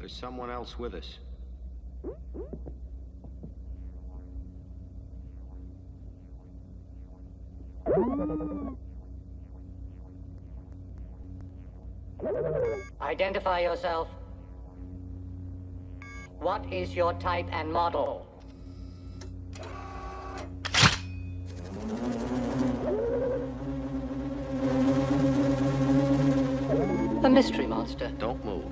There's someone else with us. Identify yourself. What is your type and model? A mystery monster. Don't move.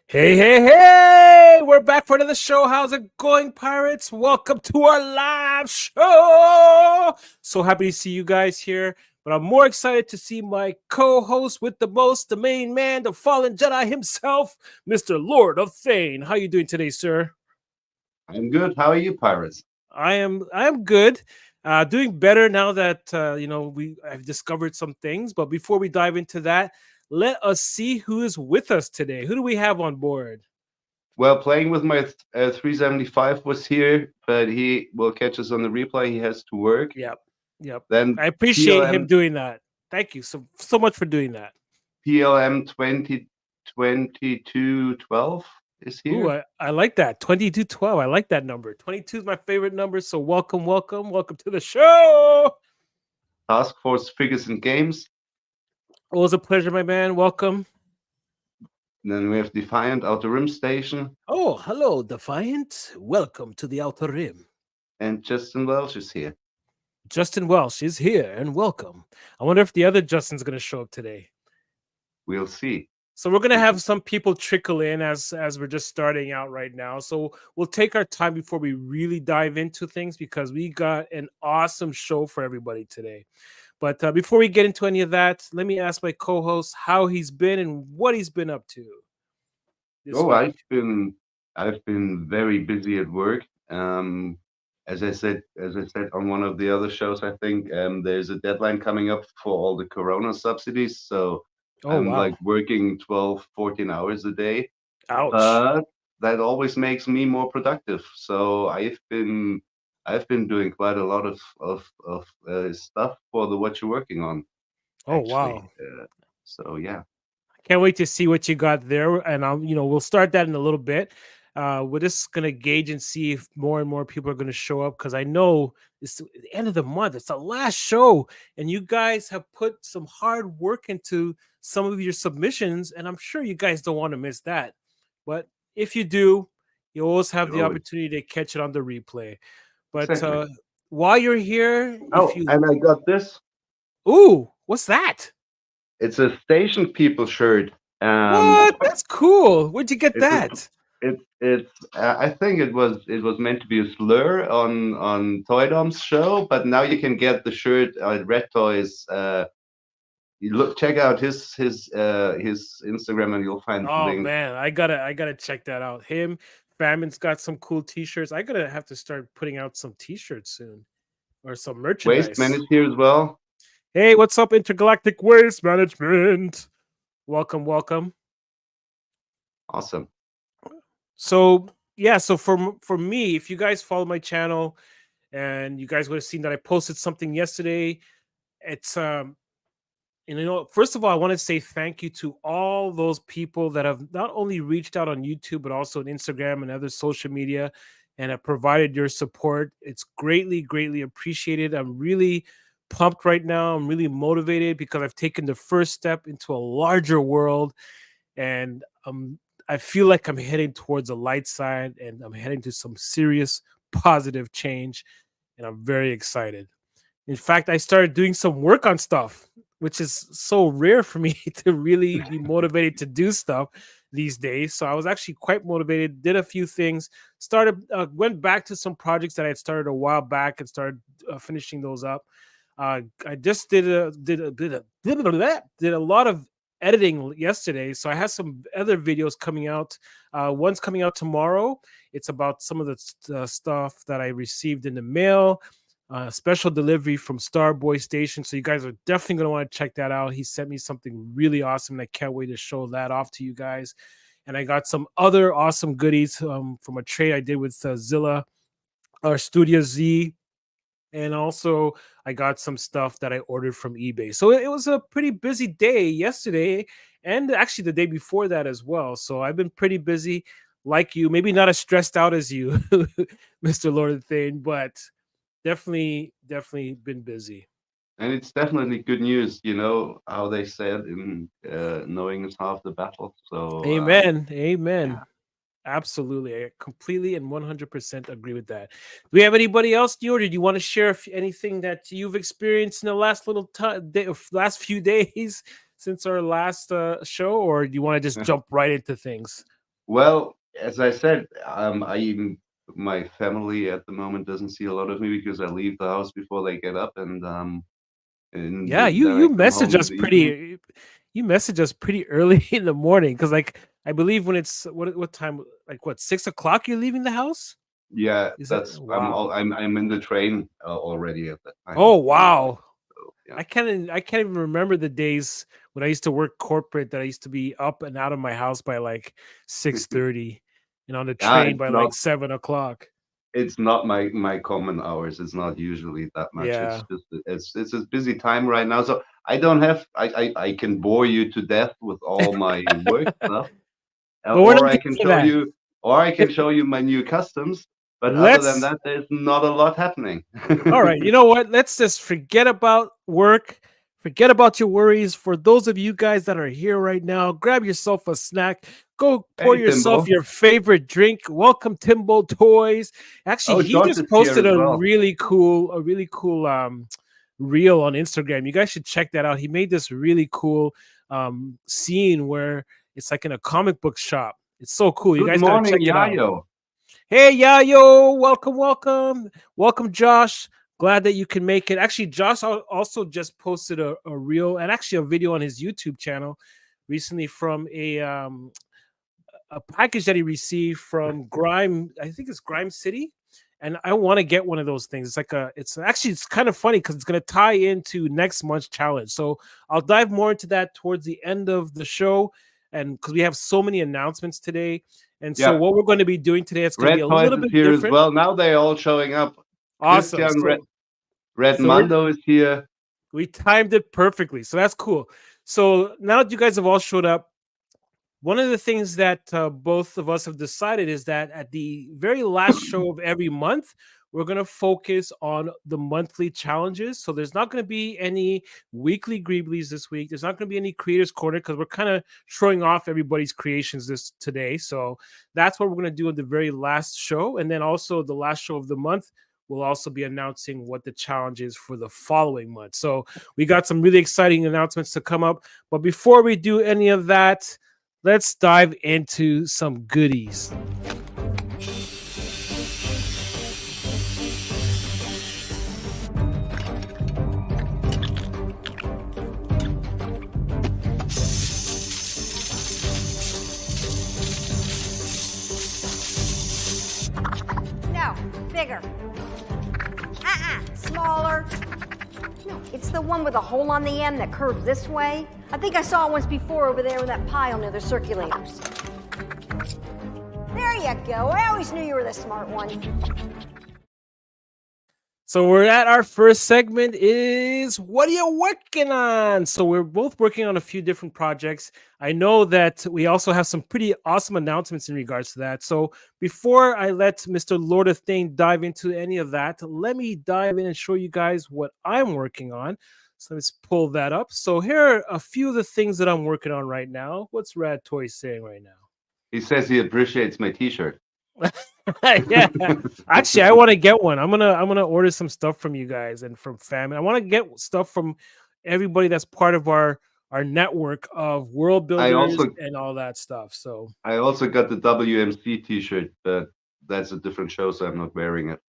Hey, hey, hey! We're back for another show. How's it going, pirates? Welcome to our live show. So happy to see you guys here. But I'm more excited to see my co-host with the most, the main man, the fallen Jedi himself, Mr. Lord of Thane. How you doing today, sir? I'm good. How are you, pirates? I am good. Doing better now that I've discovered some things. But before we dive into that, let us see who is with us today. Who do we have on board? Well, playing with my 375 was here, but he will catch us on the replay. He has to work. Yep. Then I appreciate him PLM doing that. Thank you so much for doing that. PLM 202212 is here. Ooh, I like that. 2212. I like that number. 22 is my favorite number. So welcome to the show. Task Force Figures and Games. Always a pleasure, my man. Welcome. And then we have Defiant Outer Rim Station. Oh, hello, Defiant. Welcome to the Outer Rim. And Justin Welsh is here. Justin Welsh is here and welcome. I wonder if the other Justin's going to show up today. We'll see. So we're going to have some people trickle in as we're just starting out right now. So we'll take our time before we really dive into things because we got an awesome show for everybody today. But before we get into any of that, let me ask my co-host how he's been and what he's been up to. I've been very busy at work. As I said on one of the other shows, I think there's a deadline coming up for all the Corona subsidies. So I'm like working 12, 14 hours a day. Ouch. But that always makes me more productive. So I've been doing quite a lot of stuff for the what you're working on. Oh, actually. wow. So yeah. Can't wait to see what you got there. And we'll start that in a little bit. We're just going to gauge and see if more and more people are going to show up because I know it's the end of the month. It's the last show. And you guys have put some hard work into some of your submissions. And I'm sure you guys don't want to miss that. But if you do, you always have the opportunity to catch it on the replay. But exactly. While you're here... and I got this. Ooh, what's that? It's a Station People shirt. What? That's cool. Where'd you get that? It's I think it was meant to be a slur on Toy Dom's show, but now you can get the shirt at Red Toys. Check out his Instagram and you'll find the link. Man, I gotta check that out. Him, Famin's got some cool t-shirts. I gotta have to start putting out some t-shirts soon or some merchandise. Wasteman is here as well. Hey, what's up, Intergalactic Waste Management? Welcome. Awesome. So yeah, so for me, if you guys follow my channel and you guys would have seen that I posted something yesterday, it's first of all, I want to say thank you to all those people that have not only reached out on YouTube, but also on Instagram and other social media and have provided your support. It's greatly, greatly appreciated. I'm really pumped right now. I'm really motivated because I've taken the first step into a larger world and I feel like I'm heading towards the light side and I'm heading to some serious positive change and I'm very excited. In fact, I started doing some work on stuff, which is so rare for me to really be motivated to do stuff these days. So I was actually quite motivated, did a few things, went back to some projects that I had started a while back and started finishing those up. I just did a lot of editing yesterday, so I have some other videos coming out. One's coming out tomorrow. It's about some of the stuff that I received in the mail. Special delivery from Starboy Station. So you guys are definitely going to want to check that out. He sent me something really awesome, and I can't wait to show that off to you guys. and I got some other awesome goodies from a trade I did with Zilla or Studio Z, and also I got some stuff that I ordered from eBay. So it was a pretty busy day yesterday, and actually the day before that as well. So I've been pretty busy, like you. Maybe not as stressed out as you, Mr. Lord of the Thing, but definitely been busy. And it's definitely good news, you know, how they said in knowing is half the battle. So Amen. yeah. Amen. Absolutely. I completely and 100% agree with that. Do we have anybody else new, or did you want to share anything that you've experienced in the last last few days since our last show, or do you want to just jump right into things? Well, as I said, my family at the moment doesn't see a lot of me because I leave the house before they get up, and Yeah, then I you come message home in us the evening. pretty you message us pretty early in the morning, because like I believe when it's what time, like what, 6 o'clock you're leaving the house? Yeah, Is that that's wow? I'm in the train already at that time. Oh wow. So yeah. I can't even remember the days when I used to work corporate that I used to be up and out of my house by like 6:30 and on the Yeah, train by like 7 o'clock. it's not my common hours. It's not usually that much. It's Yeah. just it's a busy time right now. So I don't have I can bore you to death with all my work stuff, But we're not or I here can for show that. you or I can show you my new customs. But other than Let's that, there's not a lot happening. All right, you know what? Let's just forget about work. Forget about your worries. For those of you guys that are here right now, grab yourself a snack. Go pour Hey, yourself Timbo. your favorite drink. Welcome Timbo Toys. Actually, Oh, he George just is here posted as well. a really cool reel on Instagram. You guys should check that out. He made this really cool scene where it's like in a comic book shop. It's so cool. You Good guys got to morning, check it out. Yayo. Hey, Yayo, welcome, Josh. Glad that you can make it. Actually, Josh also just posted a reel and actually a video on his YouTube channel recently from a package that he received from Grime. I think it's Grime City, and I want to get one of those things. It's kind of funny because it's going to tie into next month's challenge. So I'll dive more into that towards the end of the show, and because we have so many announcements today. And so Yeah, what we're going to be doing today, it's going to be Red a Toys little is bit here as different. well. Now they're all showing up. Awesome. Christian Red So we're Mando is here. we timed it perfectly. So that's cool. So now that you guys have all showed up, one of the things that both of us have decided is that at the very last show of every month, we're going to focus on the monthly challenges. So there's not going to be any weekly Greeblies this week. There's not going to be any Creators Corner because we're kind of showing off everybody's creations today. So that's what we're going to do in the very last show. And then also the last show of the month, we'll also be announcing what the challenge is for the following month. So we got some really exciting announcements to come up. But before we do any of that, let's dive into some goodies. No, bigger. Smaller. No, it's the one with a hole on the end that curves this way. I think I saw it once before over there with that pile near the circulators. There you go. I always knew you were the smart one. So we're at our first segment is what are you working on? So we're both working on a few different projects. I know that we also have some pretty awesome announcements in regards to that. So before I let Mr. Lord of Thing dive into any of that, let me dive in and show you guys what I'm working on. So let's pull that up. So here are a few of the things that I'm working on right now. What's Rad Toy saying right now? He says he appreciates my T-shirt. Yeah, actually, I want to get one. I'm gonna order some stuff from you guys and from family. I want to get stuff from everybody that's part of our network of world builders and all that stuff. So I also got the WMC T-shirt, but that's a different show, so I'm not wearing it.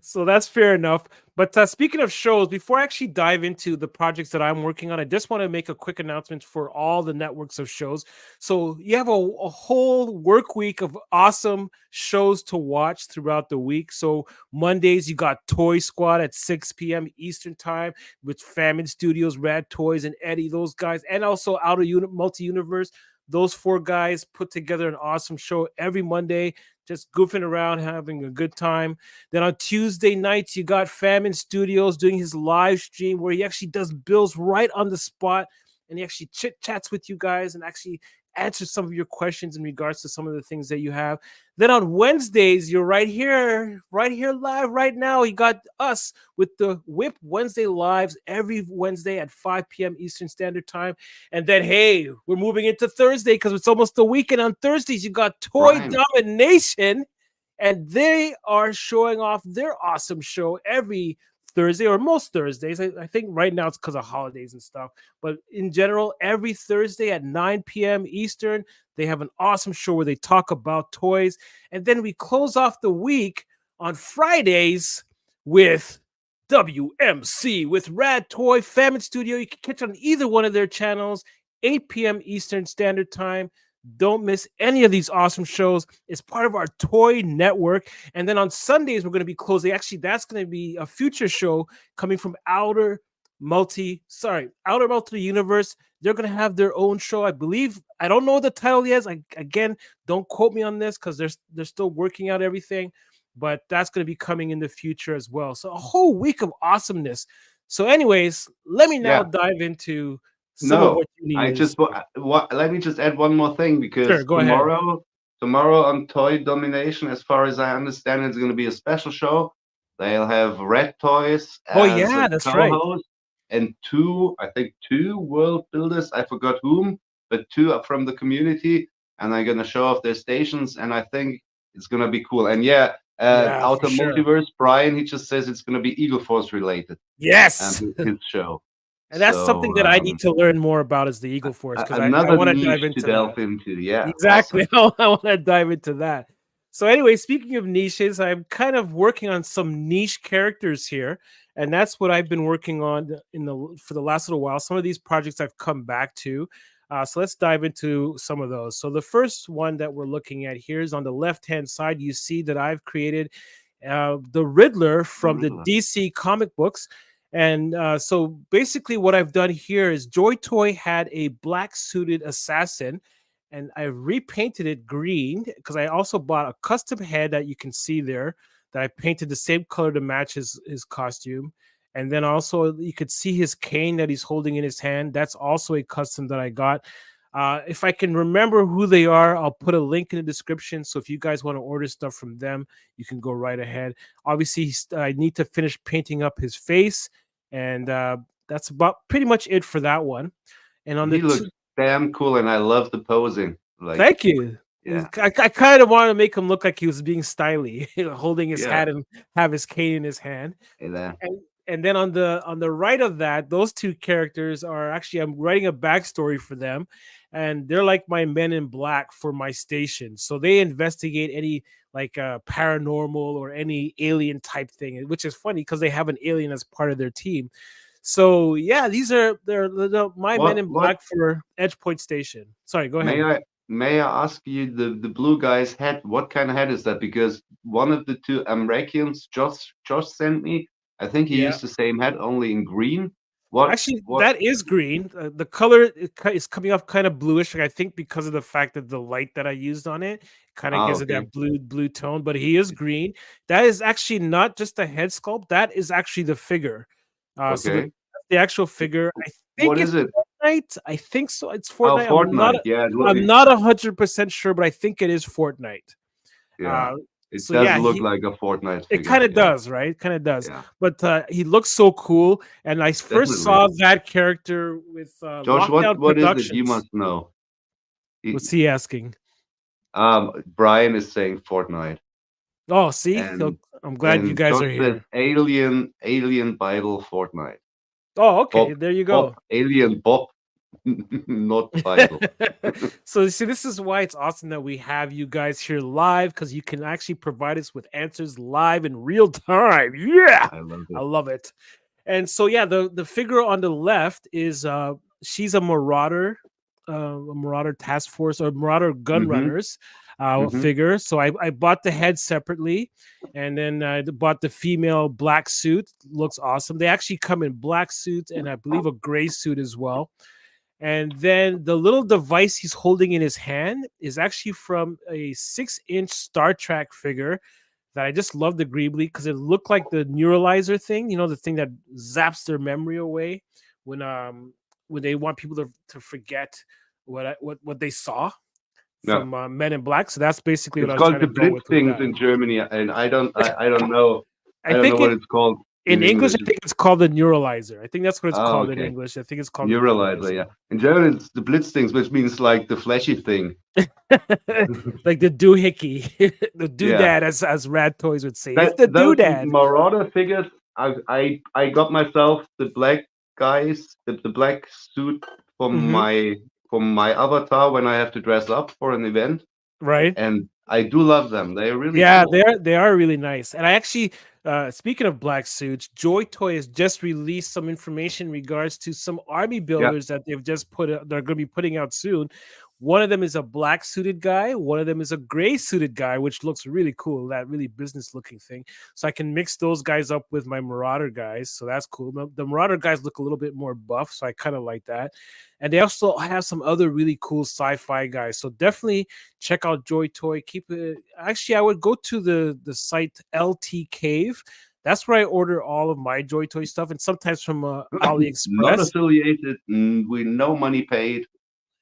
So that's fair enough. But speaking of shows, before I actually dive into the projects that I'm working on, I just want to make a quick announcement for all the networks of shows. So you have a whole work week of awesome shows to watch throughout the week. So Mondays, you got Toy Squad at 6 p.m. Eastern Time with Famine Studios, Rad Toys, and Eddie, those guys, and also Outer Multi-Universe. those four guys put together an awesome show every Monday, just goofing around, having a good time. Then on Tuesday nights, you got Famine Studios doing his live stream where he actually does bills right on the spot, and he actually chit chats with you guys and actually answers some of your questions in regards to some of the things that you have. Then on Wednesdays, you're right here live right now. You got us with the Whip Wednesday lives every Wednesday at 5 p.m. Eastern Standard Time. And then, hey, we're moving into Thursday because it's almost the weekend. On Thursdays, you got Toy Domination, and they are showing off their awesome show every Thursday, or most Thursdays. I think right now it's because of holidays and stuff. But in general, every Thursday at 9 p.m. Eastern, they have an awesome show where they talk about toys. And then we close off the week on Fridays with WMC with Rad Toy Famine Studio. You can catch on either one of their channels, 8 p.m. Eastern Standard Time. Don't miss any of these awesome shows. It's part of our toy network. And then on Sundays, we're going to be closing. Actually, that's going to be a future show coming from Outer Multi Universe. They're going to have their own show. I believe, I don't know what the title yet. Again, don't quote me on this because they're still working out everything. But that's going to be coming in the future as well. So a whole week of awesomeness. So anyways, let me now dive into some of what you need. Let me just add one more thing, because tomorrow on Toy Domination, as far as I understand, it's going to be a special show. They'll have Red Toys as that's co-host, and two world builders. I forgot whom, but two are from the community, and they're going to show off their stations. And I think it's going to be cool. And Outer Multiverse, Brian, he just says it's going to be Eagle Force related. Yes, his show. And that's something that I need to learn more about, is the Eagle Force, because I want to dive into that. Yeah, exactly. Awesome. I want to dive into that. So anyway, speaking of niches, I'm kind of working on some niche characters here, and that's what I've been working on for the last little while. Some of these projects I've come back to. So let's dive into some of those. So the first one that we're looking at here is on the left-hand side. You see that I've created the Riddler from the DC comic books. And so basically what I've done here is Joy Toy had a black suited assassin, and I repainted it green because I also bought a custom head that you can see there that I painted the same color to match his costume. And then also you could see his cane that he's holding in his hand. That's also a custom that I got. If I can remember who they are, I'll put a link in the description. So if you guys want to order stuff from them, you can go right ahead. Obviously, I need to finish painting up his face, and that's about pretty much it for that one. And he looks damn cool, and I love the posing. Thank you. Yeah. I kind of wanted to make him look like he was being stylish, holding his hat and have his cane in his hand. And then on the right of that, those two characters are actually, I'm writing a backstory for them, and they're like my men in black for my station. So they investigate any like paranormal or any alien type thing, which is funny because they have an alien as part of their team. So yeah, they're my men in black for Edge Point Station. Sorry, go ahead. May I ask you, the blue guy's head? What kind of head is that? Because one of the two Amrakians, Josh sent me. I think he used the same head, only in green. That is green. The color is coming off kind of bluish. I think because of the fact that the light that I used on it kind of gives it that blue tone. But he is green. That is actually not just a head sculpt. That is actually the figure. So the actual figure. I think what is it? Fortnite. I think so. It's Fortnite. Fortnite. I'm not 100% sure, but I think it is Fortnite. Yeah. It does look like a Fortnite figure. It kind of does, right? It kind of does. Yeah. But he looks so cool. And I first saw that character with Josh, what is it? You must know. What's he asking? Brian is saying Fortnite. Oh, see? I'm glad you guys Josh are here. Alien Bible Fortnite. Oh, okay. There you go. Alien Bob. Not Bible. So you see, this is why it's awesome that we have you guys here live, because you can actually provide us with answers live in real time. Yeah, I love it. And so yeah, the figure on the left is she's a Marauder task force, or Marauder gun runners figure. So I bought the head separately, and then I bought the female black suit. Looks awesome. They actually come in black suits and I believe a gray suit as well. And then the little device he's holding in his hand is actually from a 6-inch Star Trek figure that I just love the Greeble because it looked like the neuralizer thing, the thing that zaps their memory away when they want people to forget what they saw Yeah. from Men in Black. So that's basically what It's I was called trying the to go with Blitzstings that. in Germany, and I don't know I think what it's called in in English, English. I think it's called the neuralizer. I think that's what it's Oh, called in okay. English. I think it's called the Neuralizer, yeah. neuralizer. In German, it's the Blitzstings, which means like the flashy thing. Like the doohickey, the Yeah. doodad, as Rad Toys would say. It's That the those doodad. Marauder figures, I got myself the black guys, the black suit Hmm. for my avatar when I have to dress up for an event, Right? and I do love them. They are really Yeah, cool. they are really nice. And I actually, speaking of black suits, Joy Toy has just released some information in regards to some army Yeah. builders that they've just they're going to be putting out soon. One of them is a black suited guy. One of them is a gray suited guy, which looks really cool. That really business looking thing. So I can mix those guys up with my Marauder guys. So that's cool. The Marauder guys look a little bit more buff, so I kind of like that. And they also have some other really cool sci-fi guys. So definitely check out Joy Toy. Keep it. Actually, I would go to the site LT Cave. That's where I order all of my Joy Toy stuff, and sometimes from Not AliExpress. affiliated, with no money paid.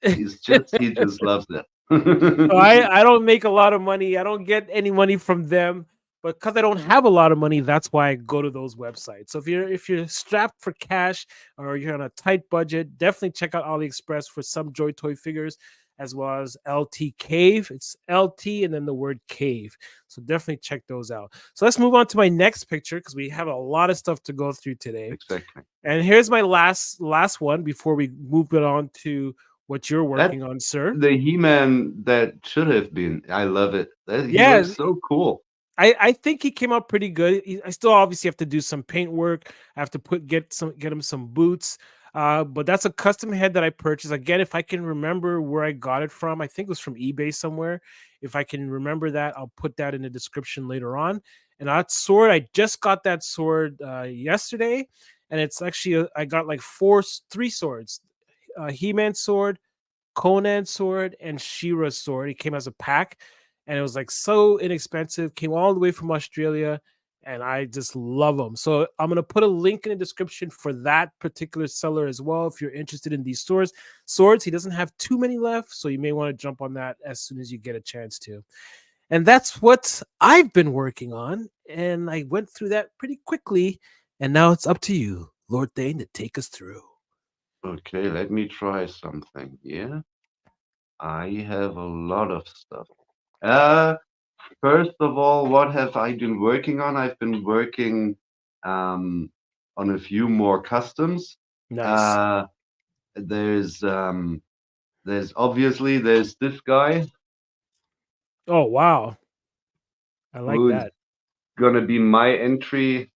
He just loves it. So I don't make a lot of money. I don't get any money from them, but because I don't have a lot of money, that's why I go to those websites. So if you're strapped for cash or you're on a tight budget, definitely check out AliExpress for some Joy Toy figures, as well as LT Cave. It's LT and then the word cave. So definitely check those out. So let's move on to my next picture because we have a lot of stuff to go through today. Exactly. And here's my last one before we move it on to what you're That's working on, sir. the He-Man that should have been. I love it. He Yeah, looks so cool. I think he came out pretty good. I still obviously have to do some paint work. I have to get him some boots. But that's a custom head that I purchased. Again, if I can remember where I got it from, I think it was from eBay somewhere. If I can remember that, I'll put that in the description later on. And that sword, I just got that sword yesterday, and it's actually I got like three swords: He-Man sword, Conan sword, and She-Ra's sword. It came as a pack, and it was like so inexpensive. Came all the way from Australia, and I just love them. So I'm gonna put a link in the description for that particular seller as well. If you're interested in these swords, he doesn't have too many left, so you may want to jump on that as soon as you get a chance to. And that's what I've been working on, and I went through that pretty quickly. And now it's up to you, Lord Thane, to take us through. Okay, let me try something. Yeah, I have a lot of stuff. Uh, First of all, what have I been working on? I've been working um, on a few more customs. Nice. Uh, there's obviously there's this guy Oh wow, I like who's that. gonna be my entry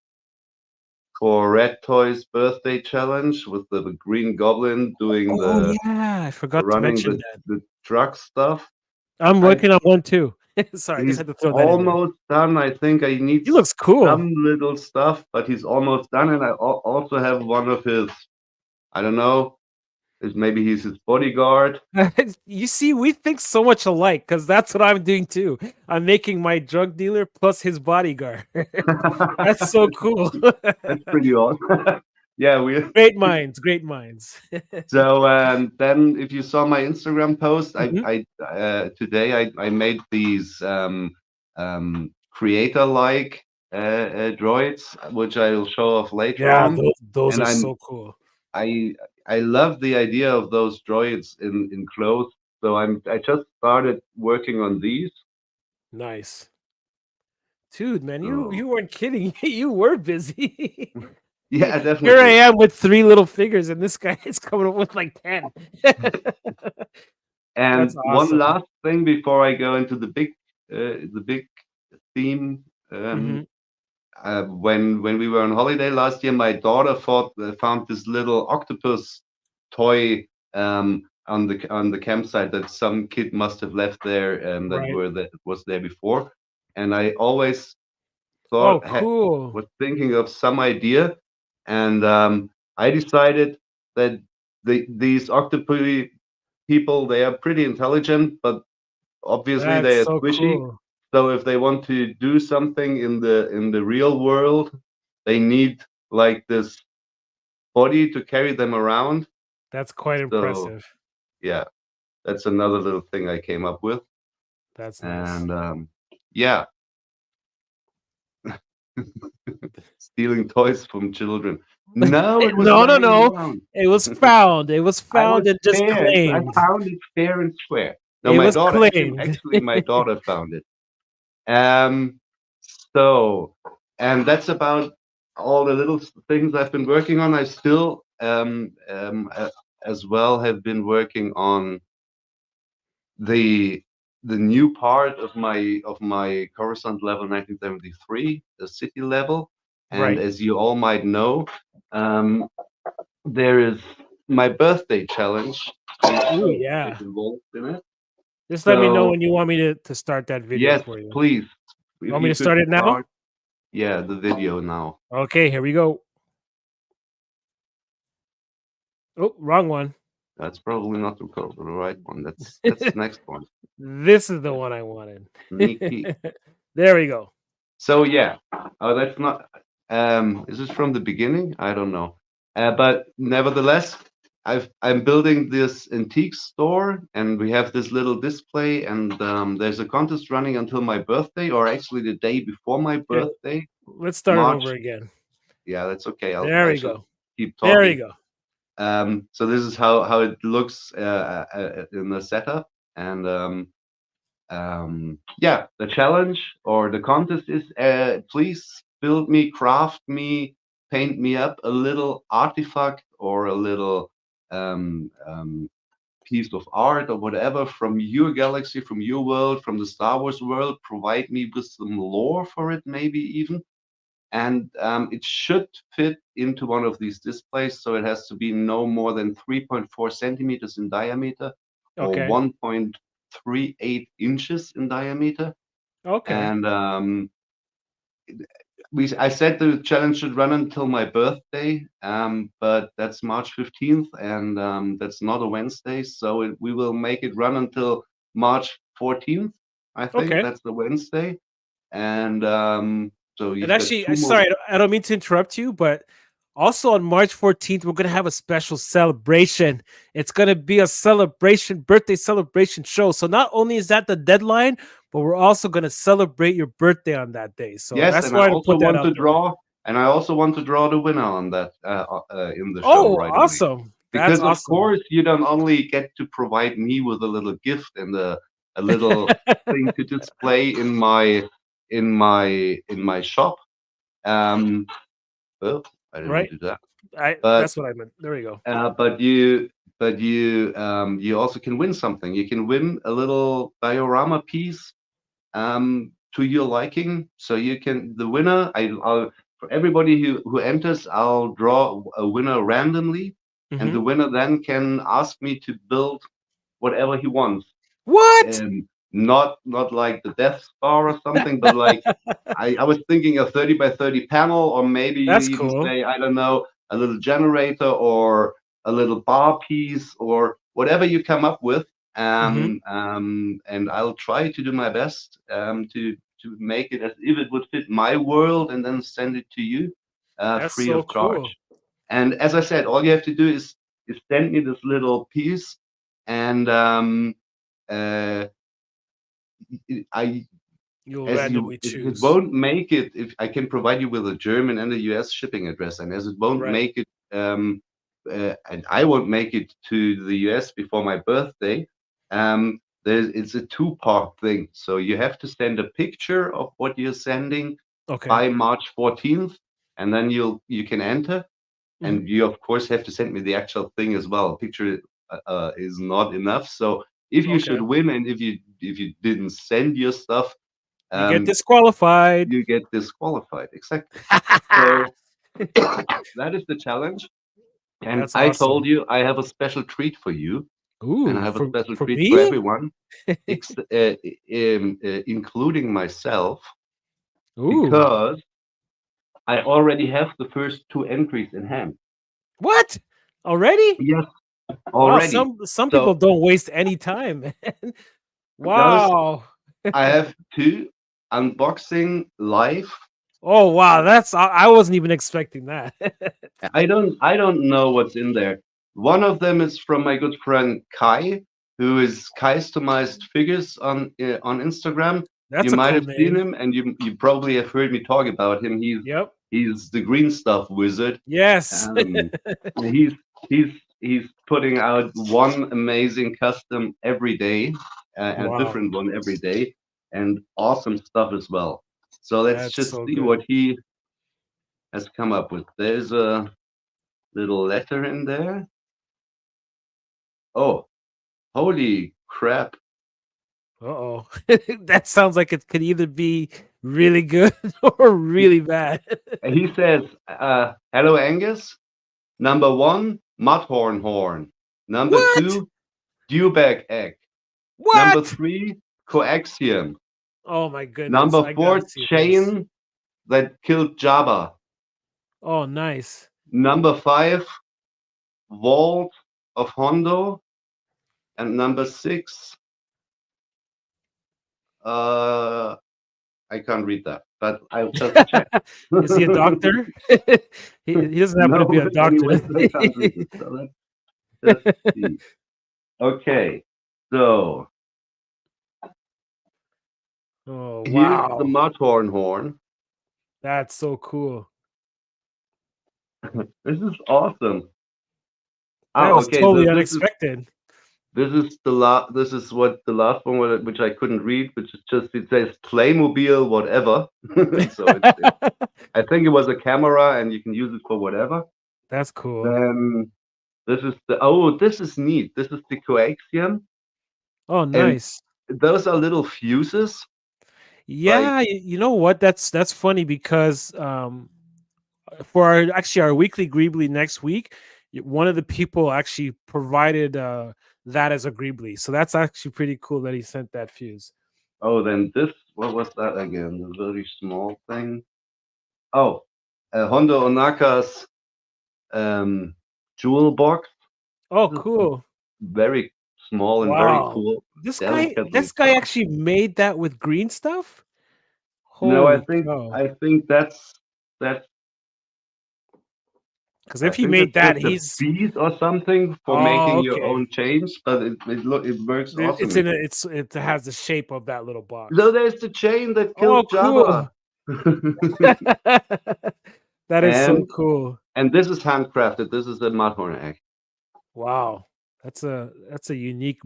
for Red Toy's birthday challenge with the Green Goblin doing Oh the yeah, I forgot to running mention that. the truck stuff. I'm I working on one too. Sorry, I just He's had to throw that in there. almost done. I think I need He looks cool. some little stuff, but he's almost done. And I also have one of his, I don't know, maybe he's his bodyguard. You see, we think so much alike because that's what I'm doing too. I'm making my drug dealer plus his bodyguard. That's so cool. That's pretty awesome. Yeah, we. Great minds, great minds. So then, if you saw my Instagram post, Mhm. today I made these creator-like droids, which I'll show off later Yeah, on. those And are so cool. I I love the idea of those droids in clothes. So I just started working on these. Nice. Dude, man, you So weren't kidding. You were busy. yeah, Here I definitely. am with 3 little figures, and this guy is coming up with like 10. That's And one awesome. last thing before I go into the big theme. Mhm. When we were on holiday last year, my daughter found this little octopus toy on the campsite that some kid must have left there Right. that was there before. And I always Oh, thought cool. was thinking of some idea, and I decided that these octopi people, they are pretty intelligent, but obviously they That's are so squishy. cool. So if they want to do something in the real world, they need like this body to carry them around. That's quite So impressive. yeah, that's another little thing I came up with. That's nice. And yeah, stealing toys from children. No, it was No, no, lying no. around. It was found. It was I was found and just fair. I claimed. found it fair and square. No, It my was daughter, claimed. actually, my daughter found it. Um, so, and that's about all the little things I've been working on. I still, as well, have been working on the new part of my Coruscant level 1973, the city level. And Right. as you all might know, um, there is my birthday challenge Ooh, is yeah. involved in it. Just let me know So when you want me to start that video yes, for you. please, You if want me you to could start it now? start, yeah, the video now. Okay, here we go. Oh, wrong one. That's probably not the right one. That's the next one. This is the one I wanted. Sneaky. There we go. So yeah, oh, that's not. Is this from the beginning? I don't know. But nevertheless, I'm building this antique store, and we have this little display, and there's a contest running until my birthday, or actually the day before my Here, birthday, let's start it March. over again. Yeah, that's okay. There I we shall go. keep There we talking. go. So this is how it looks in the setup, and yeah, the challenge or the contest is please build me, craft me, paint me up a little artifact or a little piece of art or whatever from your galaxy, from your world, from the Star Wars world. Provide me with some lore for it, maybe even. And it should fit into one of these displays, so it has to be no more than 3.4 centimeters in diameter or Okay. 1.38 inches in diameter. Okay. And I said the challenge should run until my birthday, but that's March 15th, and that's not a Wednesday, so we will make it run until March 14th. I think Okay. that's the Wednesday, and so And you've got actually, I 2 more. sorry, I don't mean to interrupt you, but also on March 14th, we're gonna have a special celebration. It's gonna be a celebration, birthday celebration show. So not only is that the deadline, but we're also gonna celebrate your birthday on that day. So Yes, that's and I why I also put that want out to there. draw, the winner on that in the show Oh, right away. awesome! That's Because of awesome. course you don't only get to provide me with a little gift and a little thing to display in my shop. Um, well, I didn't Right? do that. I But That's what I meant. There we go. uh, but you you also can win something. You can win a little diorama piece to your liking. So you can the winner. I'll for everybody who enters, I'll draw a winner randomly, and the Hmm. winner then can ask me to build whatever he wants. What? Not like the Death Star or something, but like I was thinking a 30 by 30 panel, or maybe you That's even cool. say, I don't know, a little generator or a little bar piece or whatever you come up with. Hmm. And I'll try to do my best to make it as if it would fit my world and then send it to you That's free so of cool. charge. And as I said, all you have to do is send me this little piece, and uh, I You'll as you randomly it choose. won't make it if I can provide you with a German and a US shipping address, and as it won't Right. make it and I won't make it to the US before my birthday. It's a two-part thing, so you have to send a picture of what you're sending Okay. by March 14th, and then you can enter, Hmm. and you of course have to send me the actual thing as well. A picture is not enough, so if you Okay. should win and if you didn't send your stuff, You get um, disqualified. you get disqualified. Exactly. So that is the challenge. And That's I awesome. told you I have a special treat for you, and I Ooh, have a special for treat for me? everyone, including myself, Ooh. because I already have the first two entries in hand. What? Already? Yes, Wow, already. some people So don't waste any time, man. those Wow. I have two unboxing live. Oh wow, I wasn't even expecting that. I don't know what's in there. One of them is from my good friend Kai, who is customized figures on Instagram. You That's a might cool have seen name. him, and you probably have heard me talk about him. Yep. He's the green stuff wizard. Yes. Um, he's he's putting out one amazing custom every day, a Wow, different one every day, and awesome stuff as well. So let's that's just so see good. what he has come up with. There's a little letter in there. Oh, holy crap! Uh-oh. That sounds like it could either be really good or really bad. He says, "Hello Angus. Number one, mudhorn horn. Number What? two, dewback egg. Number What? three, coaxium. Oh my goodness. Number I gotta four, see this. chain that killed Jabba. Oh, nice. Number five, vault of Hondo. And number six, I can't read that, but I'll just check. Is he a doctor? He doesn't happen to be No, a doctor. anyways, I can't read it. So let's see. Okay, so Oh, here's the wow. Mudhorn horn. That's so cool. This is awesome. That Oh, was okay. So totally this is unexpected. this is the This is what the last one which I couldn't read, which is just it says Playmobil whatever. So I think it was a camera, and you can use it for whatever. That's cool. Then this is neat. This is the coaxium, Oh, and nice. those are little fuses. Like, Yeah, you know what? That's funny because for our weekly Greebly next week, one of the people actually provided that as a Greebly. So that's actually pretty cool that he sent that fuse. oh, then this, what was that again? The very small thing. Oh, Hondo Onaka's jewel box. Oh, This is cool. very small and very Wow. cool, This delicately. guy actually made that with green stuff? No, Holy cow. I think that's Because I if he think made that's that, just a he's bead or something for oh, making your okay. own chains, but it works awesomely. It has the shape of that little So box. there's the chain that Oh, killed Jabba. cool. That is so and cool. and this is handcrafted. This is a mudhorn egg. Wow. That's a unique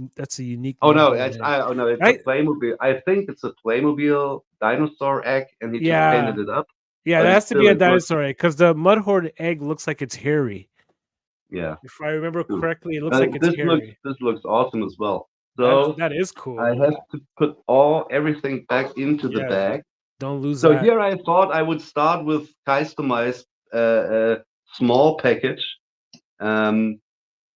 Oh no, Mudhorn egg. it's a Right? Playmobil. I think it's a Playmobil dinosaur egg, and he just Yeah. painted it up. Yeah, But that has it's to be still a it looks dinosaur egg because the Mudhorn egg looks like it's hairy. yeah. If I remember Cool. correctly, it looks like it's hairy. This looks awesome as well. So That is I cool. have to put everything back into the Yeah, bag. don't lose So that. here I thought I would start with customized small package, um,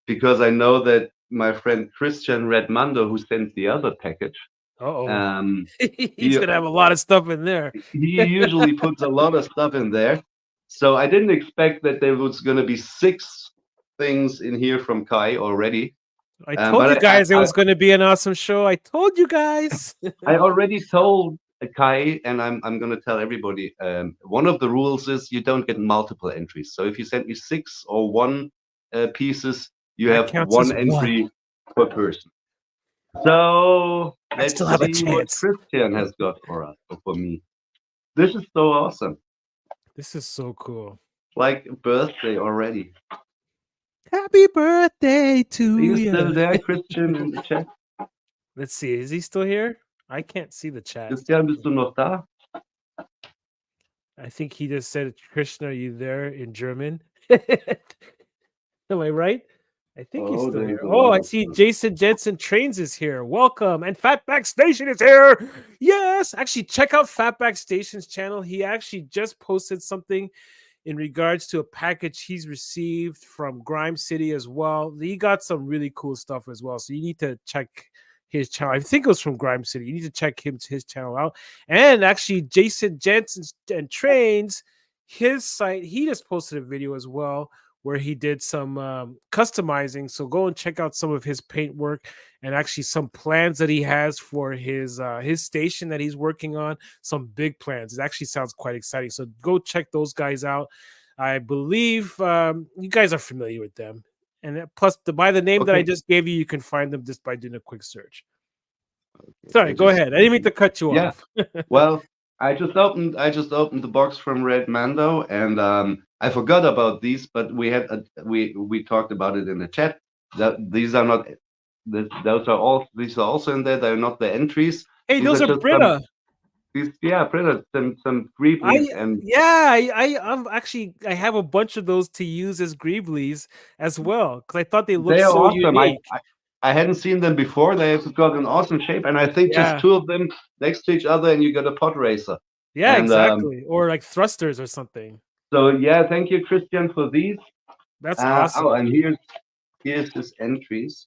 because I know that my friend Christian Redmundo, who sent the other package, Uh-oh. um, He's he gonna have a lot of stuff in there. he usually puts a lot of stuff in there. So I didn't expect that there was going to be 6 things in here from Kai already. I told you But guys it was gonna be an awesome show. I told you guys. I already told Kai, and I'm going to tell everybody. One of the rules is you don't get multiple entries. So if you send me 6 or 1 pieces, you That have counts as 1 one. entry per person. So I let's still have a see what chance. Christian has got for us or for me. This is so awesome. This is so cool. Like a birthday already. Happy birthday Are to you you. still there, Christian, in the chat? Let's see. Is he still here? I can't see the chat. Christian, bist du noch da? I think he just said, Krishna, are you there in German? Am I right? I think he's Oh, still there here. is a Oh, lot I of see stuff. Jason Jensen Trains is here. Welcome. And Fatback Station is here. Yes. Actually, check out Fatback Station's channel. He actually just posted something in regards to a package he's received from Grime City as well. He got some really cool stuff as well. So you need to check his channel. I think it was from Grime City. You need to check his channel out. And actually, Jason Jensen and Trains, his site, he just posted a video as well where he did some customizing. So go and check out some of his paint work and actually some plans that he has for his station that he's working on. Some big plans. It actually sounds quite exciting. So go check those guys out. I believe you guys are familiar with them. And plus, by the name that I Okay. just gave you, you can find them just by doing a quick search. Okay, Sorry, I go just ahead. I didn't mean to cut you yeah. off. Well, I just opened the box from Red Mando, and I forgot about these, but we talked about it in the chat. That these are not these are also in there. They're not the entries. Hey, These those are are just Brita. printed some Greeblies, and I'm actually I have a bunch of those to use as Greeblies as well because I thought they looked they are so awesome. unique. I hadn't seen them before. They've got an awesome shape, and I think just Yeah, two of them next to each other, and you get a pod racer. yeah, And exactly. Or like thrusters or something. so yeah, thank you, Christian, for these. That's Oh, awesome. and here's his entries.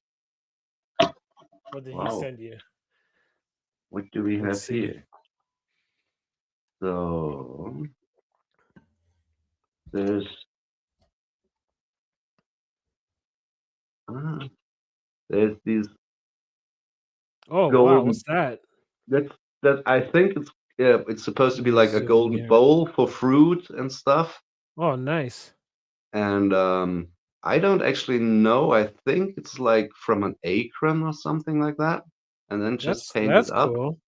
What did he Wow, send you? what do we Let's have see. here? So there's ah, there's these Oh wow, golden. what's that? That I think it's supposed to Let be me like a zoom in golden here. bowl for fruit and stuff. Oh, nice. And I don't actually know. I think it's like from an acorn or something like that, and then just painted That's up. cool.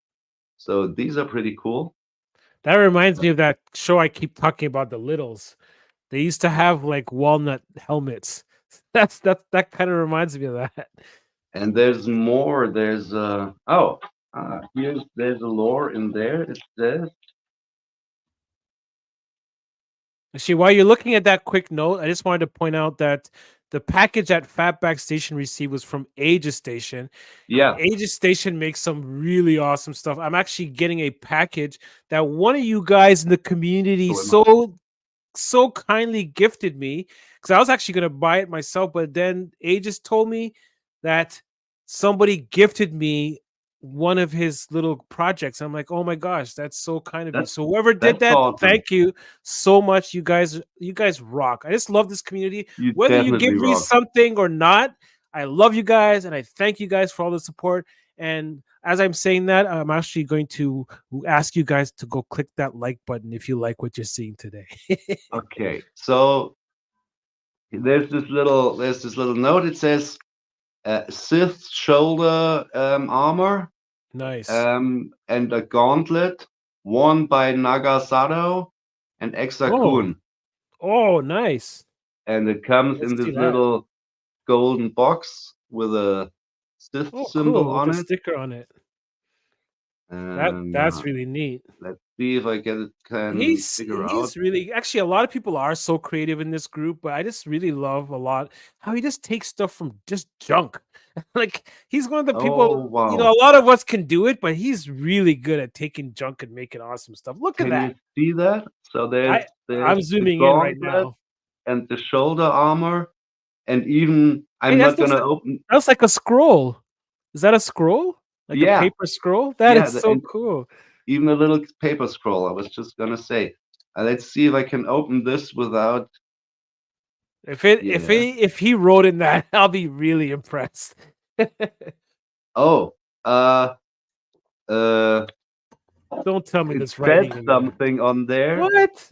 So these are pretty cool. That reminds me of that show I keep talking about, the Littles. They used to have like walnut helmets. That kind of reminds me of that. And there's more. There's there's a lore in there. It says Actually, while you're looking at that quick note, I just wanted to point out that the package that Fatback Station received was from Aegis Station, and yeah. Aegis Station makes some really awesome stuff. I'm actually getting a package that one of you guys in the community So am I. so kindly gifted me, because I was actually going to buy it myself, but then Aegis told me that somebody gifted me one of his little projects. I'm like, oh my gosh, that's so kind of you. That's So whoever did that's that, awesome. thank you so much. You guys rock. I just love this community. You Whether you give definitely me rock. something or not, I love you guys and I thank you guys for all the support. And as I'm saying that, I'm actually going to ask you guys to go click that like button if you like what you're seeing today. Okay, so there's this little note. It says Sith shoulder armor Nice. and a gauntlet worn by Nagasado and Oh, Exakun. oh, nice. And it comes Let's in see this that. little golden box with a Sith Oh, symbol cool. With on a it. sticker on it. And That's really neat. let's see if I can figure out. He's really, actually, a lot of people are so creative in this group, but I just really love a lot how he just takes stuff from just junk. Like he's one of the people, Oh, wow. a lot of us can do it, but he's really good at taking junk and making awesome stuff. Look at Can you that. see that? So there's I'm the zooming in right gauntlet now. and the shoulder armor, and even Hey, I'm not gonna open. that's like a scroll. Is that a scroll? Like a Yeah, paper scroll? That yeah, is so cool. even a little paper scroll. I was just gonna say. Let's see if I can open this without. Yeah. If he wrote in that, I'll be really impressed. Oh, uh, uh, Don't tell me it this said writing in there. something on there, What?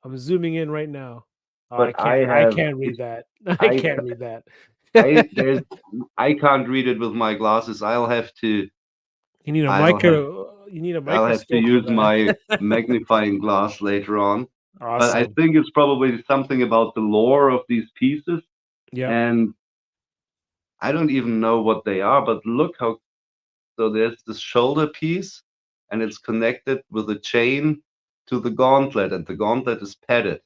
I'm zooming in right now. Oh, but I can't read that. I I, can't read that. I can't read it with my glasses. You need a I'll have, I'll have to microscope for use my that. magnifying glass later on. But I Awesome. think it's probably something about the lore of these pieces, Yeah, and I don't even know what they are. But look how. So there's this shoulder piece, and it's connected with a chain to the gauntlet, and the gauntlet is padded.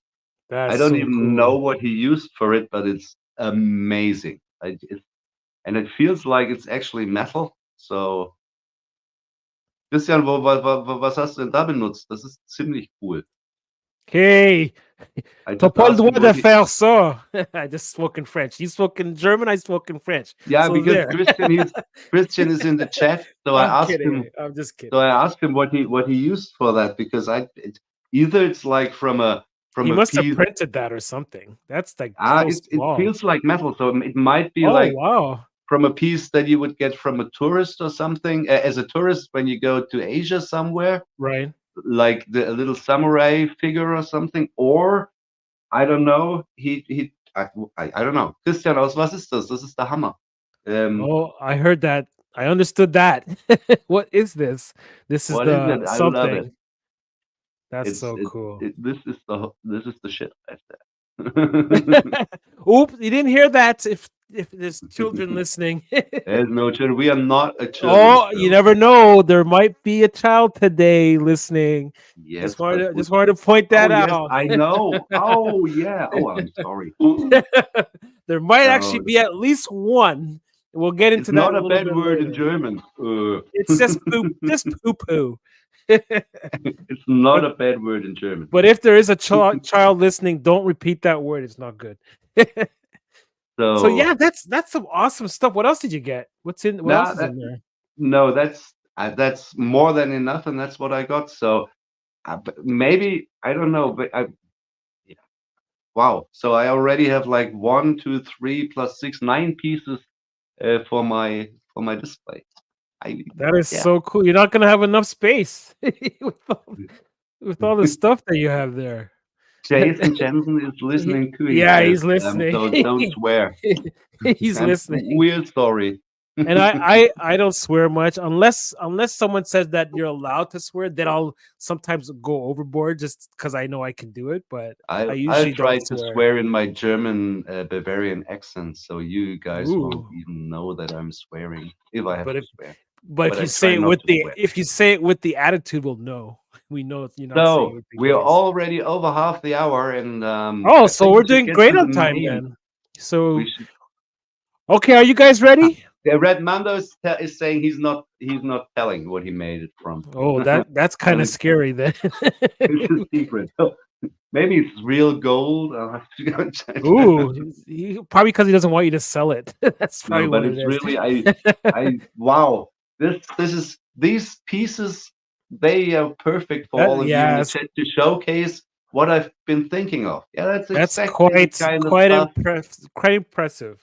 I that's don't so even know cool. what he used for it, but it's amazing. And it feels like it's actually metal. So, Christian, was hast du denn da benutzt? Das ist ziemlich cool. Hey, I t'as just pas le asked droit him de what he. faire ça. I just spoke in French. You spoke in German, I spoke in French. Yeah, So because there. Christian is in the chat, so I'm I asked kidding. him. I'm just So kidding. I asked him what he used for that because either it's like from a from He a must have piece. printed that or something. That's like so It small. feels like metal, so it might be Oh like wow! from a piece that you would get from a tourist or something. As a tourist, when you go to Asia somewhere, Right. like a little samurai figure or something, or I don't know. I don't know. Christian, was ist das? Das ist der Hammer. Oh, I heard that. I understood that. What is this? This is What is the it? I love it. something. That's so cool. This is the shit right there. Oops, you didn't hear that. If there's children listening. There's no children. We are not a children's Oh, show. you never know. There might be a child today listening. Yes, Just wanted to point that yes, out. I know. Oh yeah. Oh, I'm sorry. There might No, actually be at least one. We'll get into it's that not a a little bad bit word later. in German. It's just poo poo. It's not a bad word in German. But if there is a child listening, don't repeat that word. It's not good. So yeah, that's some awesome stuff. What else did you get? What else is in there? No, that's more than enough, and that's what I got. So maybe I don't know, but yeah. Wow. So I already have like 1, 2, 3 plus 6, 9 pieces for my display. That is so cool. You're not gonna have enough space with all the stuff that you have there. Jason Jensen is listening too. He's listening. So don't swear. He's listening. Weird story. And I don't swear much unless someone says that you're allowed to swear. Then I'll sometimes go overboard just because I know I can do it. But I usually try don't to swear in my German Bavarian accent, so you guys won't even know that I'm swearing if I have to swear. But if you say it with the attitude, we'll know. We know you're not saying it with the we're gaze. already over half the hour, and so we're doing great on time then. So okay, are you guys ready? The Red Mando is saying he's not telling what he made it from. Oh, that's kind of scary then. It's a secret. Maybe it's real gold. I'll have to go check. Ooh, probably because he doesn't want you to sell it. That's probably what it is. Really wow. These pieces, they are perfect for all of you in the chat to showcase what I've been thinking of. Yeah, that's exactly quite impressive.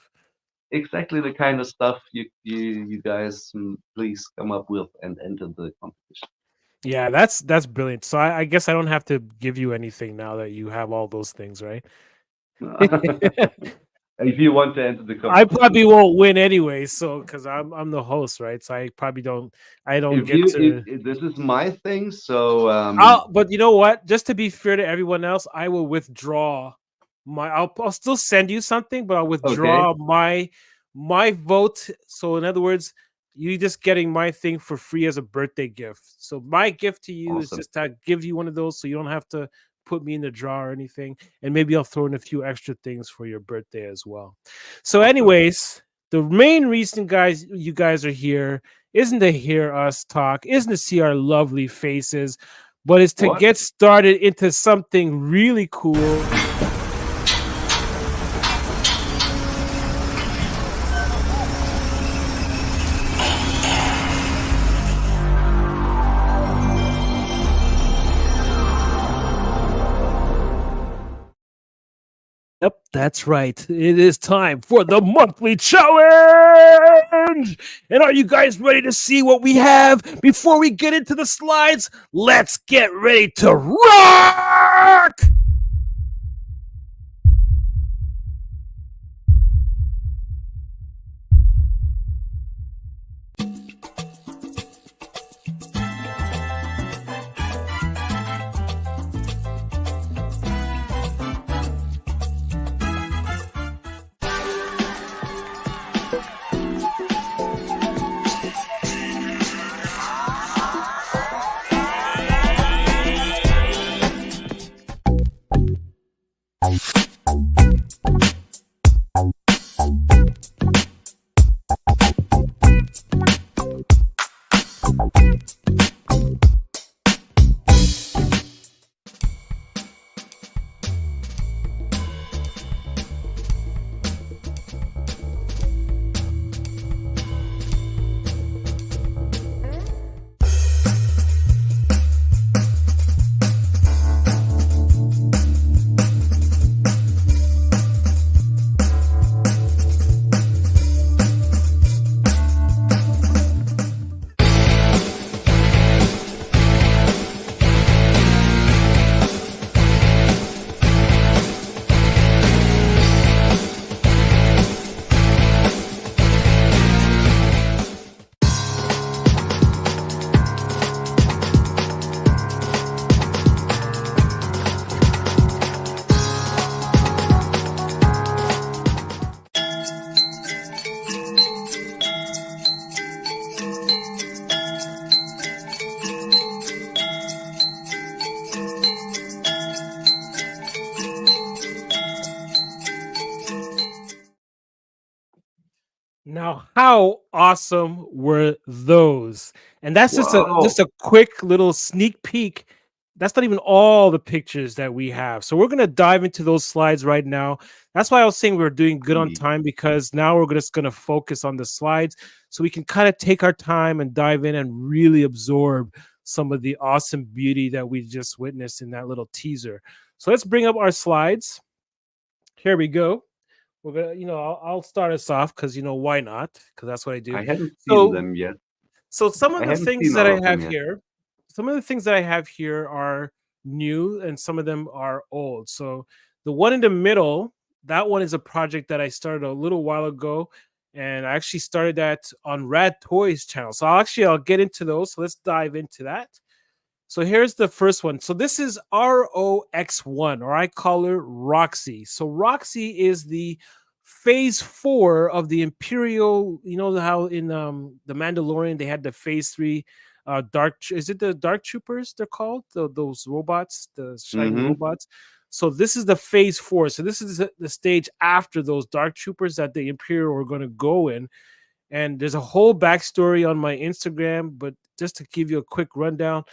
Exactly the kind of stuff you guys please come up with and enter the competition. Yeah, that's brilliant. So I guess I don't have to give you anything now that you have all those things, right? If you want to enter the competition, I probably won't win anyway. So because I'm the host, right? So I probably don't. This is my thing. So but you know what? Just to be fair to everyone else, I will withdraw I'll still send you something, but I'll withdraw my vote. So in other words, you just getting my thing for free as a birthday gift. So my gift to you is just to give you one of those, so you don't have to put me in the draw or anything. And maybe I'll throw in a few extra things for your birthday as well. So anyways, the main reason you guys are here isn't to hear us talk, isn't to see our lovely faces, but it's to get started into something really cool. Yep, that's right. It is time for the monthly challenge. And are you guys ready to see what we have? Before we get into the slides, let's get ready to rock! Now, how awesome were those? And that's just Wow. a quick little sneak peek. That's not even all the pictures that we have. So we're gonna dive into those slides right now. That's why I was saying we were doing good on time, because now we're just gonna focus on the slides so we can kind of take our time and dive in and really absorb some of the awesome beauty that we just witnessed in that little teaser. So let's bring up our slides. Here we go. We're gonna, I'll start us off because why not? Because that's what I do. I hadn't seen So, them yet. some of I the haven't things seen that all I of them have yet. here, some of the things that I have here are new, and some of them are old. So, the one in the middle, that one is a project that I started a little while ago, and I actually started that on Rad Toys channel. So, I'll get into those. So let's dive into that. So here's the first one. So this is ROX1, or I call her Roxy. So Roxy is the phase 4 of the Imperial. You know how in the Mandalorian they had the phase 3 is it the Dark Troopers they're called? Those robots, the shiny Mm-hmm. robots. So this is the phase 4. So this is the stage after those Dark Troopers that the Imperial are going to go in. And there's a whole backstory on my Instagram, but just to give you a quick rundown,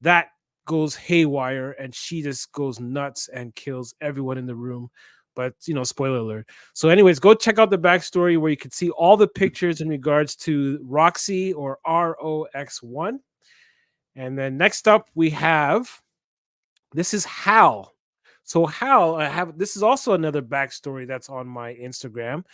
that goes haywire and she just goes nuts and kills everyone in the room. But spoiler alert. So anyways, go check out the backstory where you can see all the pictures in regards to Roxy, or ROX1. And then next up we have, this is Hal. So Hal, this is also another backstory that's on my Instagram.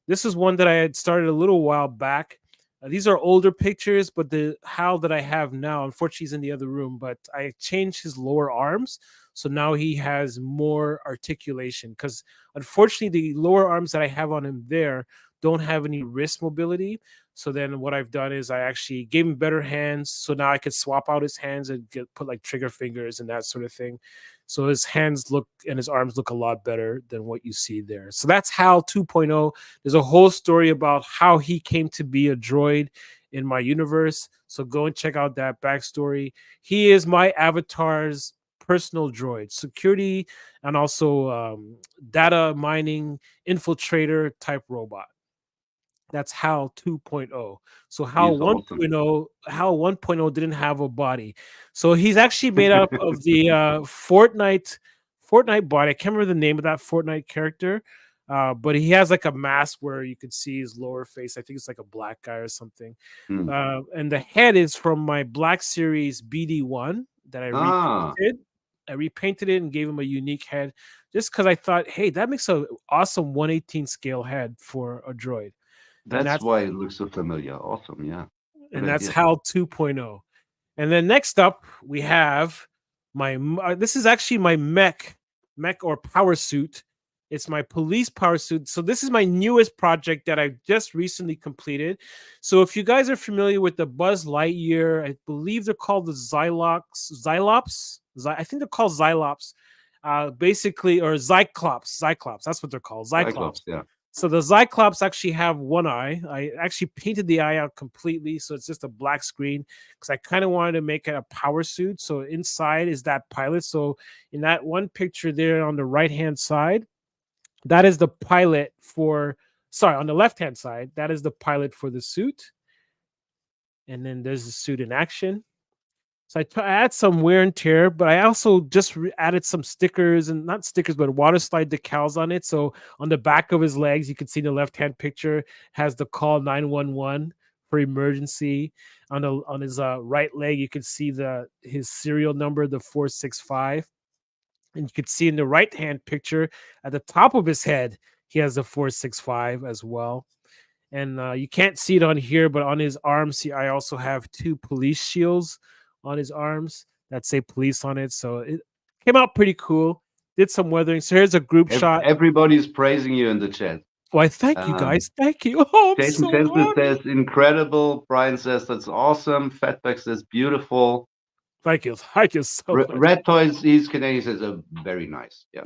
This is one that I had started a little while back. These are older pictures, but the Hal that I have now, unfortunately, he's in the other room, but I changed his lower arms. So now he has more articulation, because unfortunately, the lower arms that I have on him there don't have any wrist mobility. So then what I've done is I actually gave him better hands. So now I could swap out his hands and put like trigger fingers and that sort of thing. So his hands look and his arms look a lot better than what you see there. So that's Hal 2.0. There's a whole story about how he came to be a droid in my universe. So go and check out that backstory. He is my avatar's personal droid, security and also data mining infiltrator type robot. That's HAL 2.0. So HAL He's awesome. 1.0, HAL 1.0 didn't have a body. So he's actually made up of the Fortnite body. I can't remember the name of that Fortnite character. But he has like a mask where you can see his lower face. I think it's like a black guy or something. Hmm. And the head is from my Black Series BD1 that I Ah, repainted. I repainted it and gave him a unique head, just because I thought, hey, that makes an awesome 1/18 scale head for a droid. And that's that's why it looks so familiar. Awesome, yeah. Good and that's idea. HAL 2.0. And then next up we have this is actually my mech or power suit. It's my police power suit. So this is my newest project that I just recently completed. So if you guys are familiar with the Buzz Lightyear, I believe they're called the I think they're called Xylops. Basically, or Cyclops. That's what they're called. Cyclops, Cyclops. yeah. So the Cyclops actually have one eye. I actually painted the eye out completely, so it's just a black screen, because I kind of wanted to make it a power suit. So inside is that pilot. So in that one picture there on the right hand side, that is the pilot for. Sorry, on the left hand side, that is the pilot for the suit. And then there's the suit in action. So I add some wear and tear, but I also just added some stickers, and not stickers, but water slide decals on it. So on the back of his legs, you can see the left hand picture has the call 911 for emergency. On his right leg, you can see his serial number, the 465. And you can see in the right hand picture at the top of his head, he has the 465 as well. And you can't see it on here, but on his arms, I also have 2 police shields on his arms that say police on it. So it came out pretty cool. Did some weathering. So here's a group shot. Everybody's praising you in the chat. Why, thank you Um, guys. Thank you. Oh, I'm Jason so Jensen honored. says incredible. Brian says that's awesome. Fatback says beautiful. Thank you. Thank you so much. Red Toys, he's Canadian, says very nice. Yeah,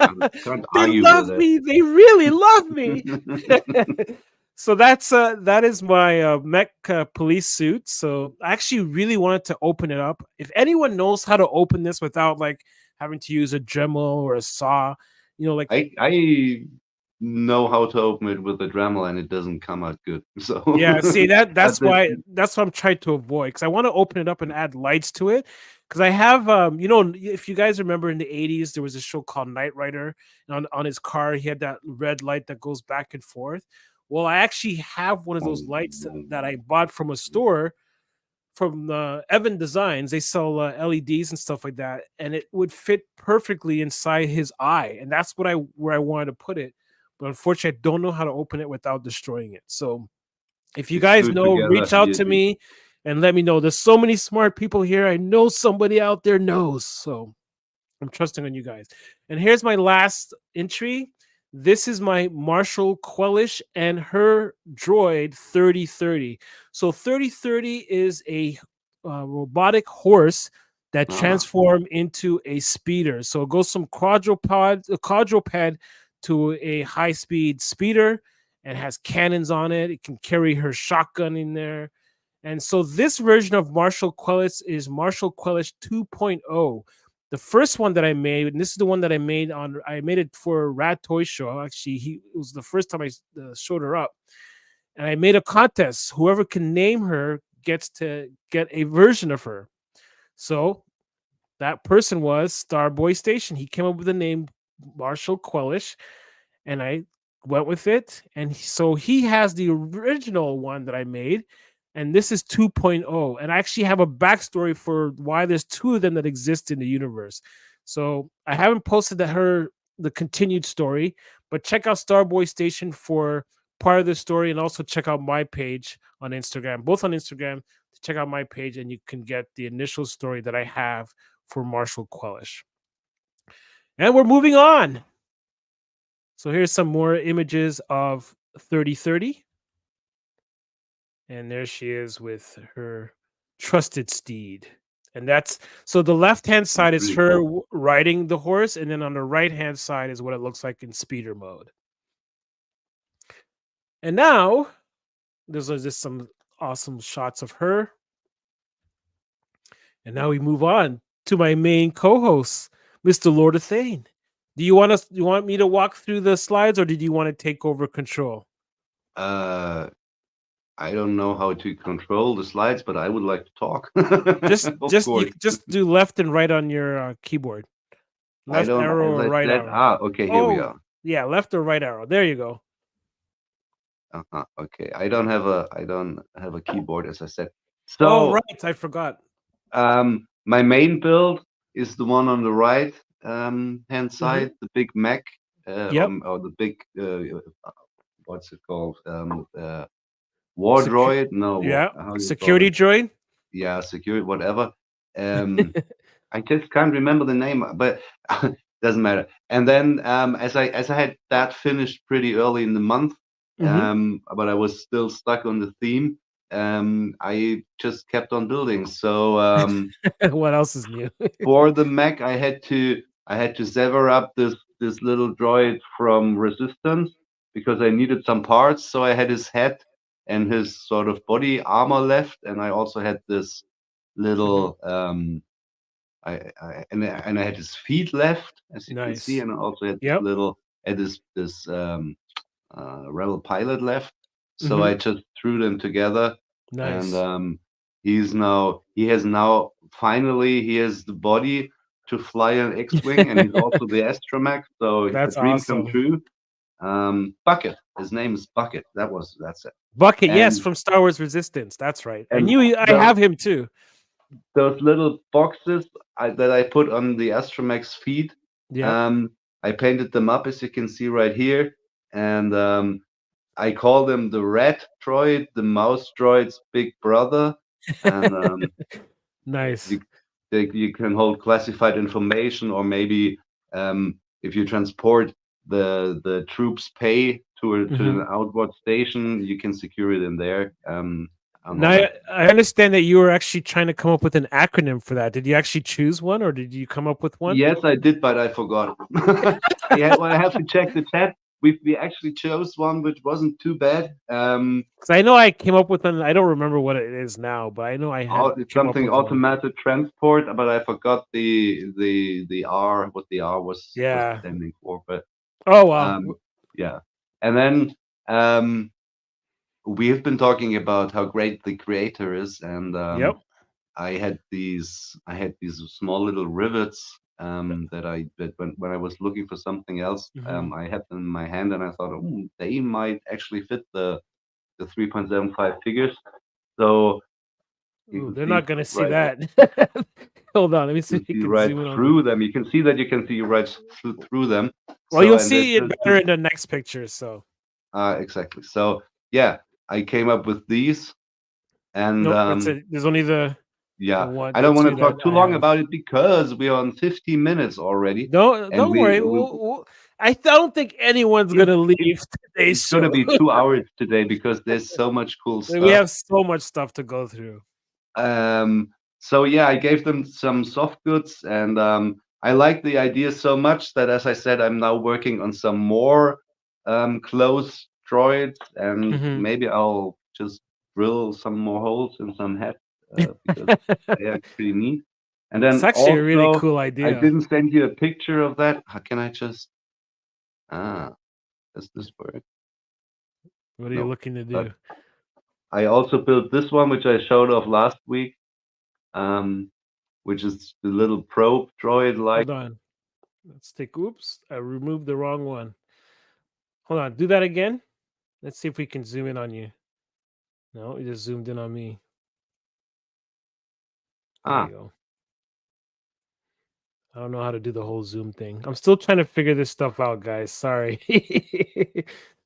can't They argue love with me. They really love me. it. So that is my mech police suit. So I actually really wanted to open it up. If anyone knows how to open this without like having to use a Dremel or a saw, like I know how to open it with the Dremel, and it doesn't come out good. So Yeah, see that's but why I'm trying to avoid, because I want to open it up and add lights to it. Because I have if you guys remember in the 80s, there was a show called Knight Rider. On his car, he had that red light that goes back and forth. Well, I actually have one of those lights that I bought from a store from Evan Designs. They sell LEDs and stuff like that, and it would fit perfectly inside his eye, and that's where I wanted to put it. But unfortunately, I don't know how to open it without destroying it. So if you you guys screw it know, together. reach out to me and let me know. There's so many smart people here. I know somebody out there knows. So I'm trusting on you guys. And here's my last entry. This is my Marshall Quellish and her droid 3030. So 3030 is a robotic horse that transformed into a speeder. So it goes from quadruped to a high-speed speeder and has cannons on it. It can carry her shotgun in there. And so this version of Marshall Quellish is Marshall Quellish 2.0. The first one that I made, and this is the one that I made it for a Rad Toy Show. Actually, it was the first time I showed her up. And I made a contest. Whoever can name her gets to get a version of her. So that person was Starboy Station. He came up with the name Marshall Quellish, and I went with it. And so he has the original one that I made, and this is 2.0. And I actually have a backstory for why there's two of them that exist in the universe. So I haven't posted the continued story, but check out Starboy Station for part of the story, and also check out my page on Instagram, both on Instagram. Check out my page, and you can get the initial story that I have for Marshall Quellish. And we're moving on. So here's some more images of 3030. And there she is with her trusted steed. And that's so the left-hand side is her riding the horse, and then on the right-hand side is what it looks like in speeder mode. And now there's just some awesome shots of her. And now we move on to my main co-host, Mr. Lord of Thane. Do you want me to walk through the slides, or did you want to take over control? I don't know how to control the slides, but I would like to talk. just do left and right on your keyboard. Left arrow or right arrow. Okay, here we go. Yeah, left or right arrow. There you go. Okay, I don't have a keyboard, as I said. So, right, I forgot. My main build is the one on the right hand side, the big mech, or the big what's it called? War droid? No. Yeah. Security droid? Yeah, security, whatever. I just can't remember the name, but doesn't matter. And then as I had that finished pretty early in the month, but I was still stuck on the theme. I just kept on building. So what else is new? For the mech, I had to sever up this little droid from Resistance because I needed some parts. So I had his head and his sort of body armor left, and I also had this little I had his feet left, as you can see, and I also had this rebel pilot left. So I just threw them together. And he has now finally the body to fly an X-wing, and he's also the astromech. So that's a dream awesome. come true. Bucket. His name is Bucket. That's it. Bucket, yes, from Star Wars Resistance. That's right. I have him too. Those little boxes that I put on the astromech's feet. I painted them up, as you can see right here, and I call them the rat droid, the mouse droid's big brother. And nice. You can hold classified information, or maybe if you transport the troops' pay to an outward station, you can secure it in there. Now, I understand that you were actually trying to come up with an acronym for that. Did you actually choose one, or did you come up with one? Yes, I did, but I forgot. I have to check the chat. We actually chose one which wasn't too bad. Because I know I came up with one. I don't remember what it is now, but I know I had it's something automated transport, but I forgot the R, what the R was standing for. But oh wow, yeah. And then we have been talking about how great the creator is, and Yep. I had these small little rivets that when I was looking for something else, Mhm. I had them in my hand, and I thought, oh, they might actually fit the 3.75 figures. So you Ooh, can they're see not gonna see right, that. Hold on, let me see you if you see can right zoom in on the. through them. You can see that you can see right through them. Well, So you'll and see there's it just better in the next picture. So exactly. So yeah, I came up with these, and nope, that's it. There's only the yeah, one, I the don't want two to that talk too I long have. about it because we are on 15 minutes already, No, and don't worry. I don't think anyone's gonna it leave today's it's gonna show. be 2 hours today because there's so much cool We stuff. have so much stuff to go through. So yeah, I gave them some soft goods, and I like the idea so much that, as I said, I'm now working on some more close droids, and Mhm. maybe I'll just drill some more holes in some heads because they are pretty neat. And It's then actually a really also, cool I idea. didn't send you a picture of that. How can I just? Ah, does this work? What are you No, looking to but do? I also built this one, which I showed off last week. Um, which is the little probe droid like. Hold on. Let's take. Oops, I removed the wrong one. Hold on. Do that again. Let's see if we can zoom in on you. No, it just zoomed in on me. There Ah, you go. I don't know how to do the whole zoom thing. I'm still trying to figure this stuff out, guys. Sorry.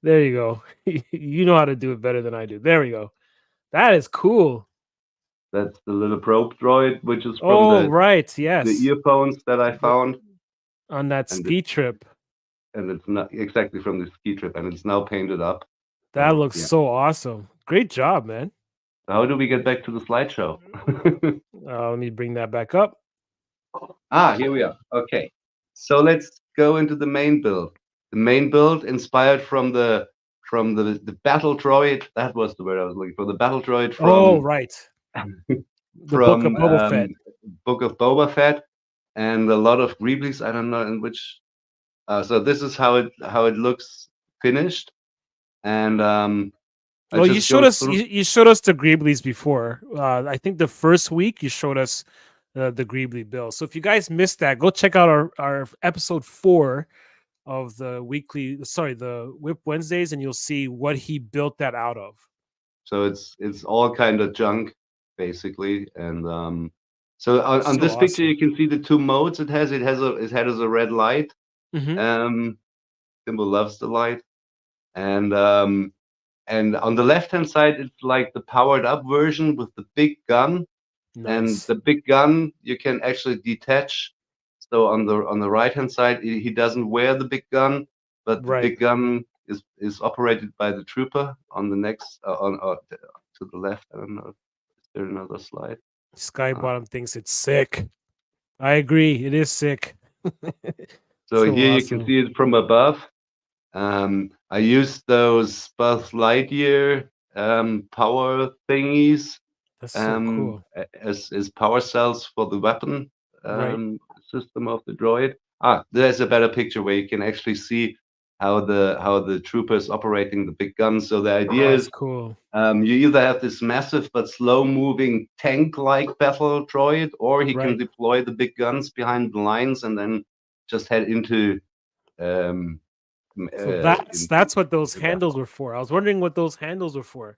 There you go. You know how to do it better than I do. There we go. That is cool. that's the little probe droid, which is from Oh, right. the Yes. earphones that I The, found, on that and it, ski trip. and it's not exactly from the ski trip, and it's now painted up. That So looks yeah. so awesome. Great job, man. How do we get back to the slideshow? Let me bring that back up. Here we are. Okay, so let's go into the main build. The main build inspired from the battle droid. That was the word I was looking for. The battle droid Oh, right. The book of from Boba Fett. Book of Boba Fett, and a lot of Greeblies. I don't know in which. So this is how it looks finished, and I Well, you just showed go us through. you showed us the Greeblies before. I think the first week you showed us the Greebly bill. So if you guys missed that, go check out our episode 4 of the Whip Wednesdays, and you'll see what he built that out of. So it's all kind of junk basically, and so on So this picture awesome. you can see the two modes it has. It has a red light. Hmm. Um, Symbol loves the light, and on the left hand side it's like the powered up version with the big gun. And Nice. the big gun you can actually detach. So on the right hand side, he doesn't wear the big gun, but the Right. big gun is operated by the trooper on the next to the left. I don't know. Is there another slide? Sky Uh, Bottom thinks it's sick. I agree. It is sick. so So here you can awesome. see it from above. I used those Buzz Lightyear power thingies That's so cool. as power cells for the weapon Right. system of the droid. There's a better picture where you can actually see how the trooper is operating the big guns. So the idea That's is cool. you either have this massive but slow-moving tank-like battle droid, or he can Right. deploy the big guns behind the lines and then just head um, So that's what those into handles battle. were for. I was wondering what those handles were for.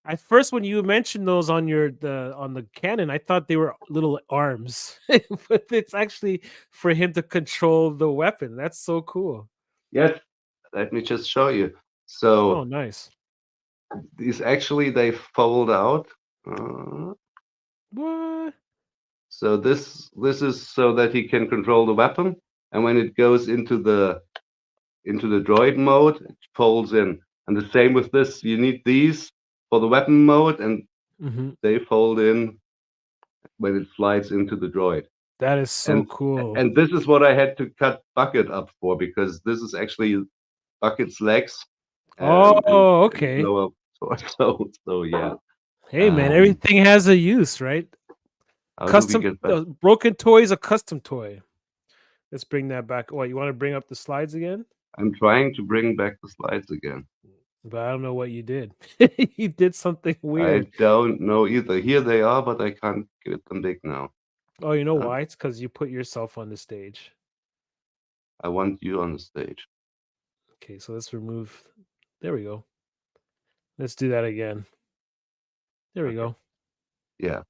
At first, when you mentioned those on the cannon, I thought they were little arms, but it's actually for him to control the weapon. That's so cool. Yes, let me just show you. Oh, So nice. these actually they fold out. Uh, What? so this is so that he can control the weapon, and when it goes into the droid mode, it folds in. And the same with this. You need these for the weapon mode, and Hmm. they fold in when it slides into the droid. That is so And cool. and this is what I had to cut Bucket up for, because this is actually Bucket's legs Oh, and okay. lower torso. So yeah. Hey, man, Um, everything has a use, right? how do we Custom get back? broken toy is a custom toy. Let's bring that back. What, you want to bring up the slides again? I'm trying to bring back the slides again. But I don't know what you did. You did something I weird. don't know either. Here they are, but I can't get them big now. Oh, you know why? It's because you put yourself on the stage. I want you on the stage. Okay, so let's remove. There we go. Let's do that again. There we go. Yeah.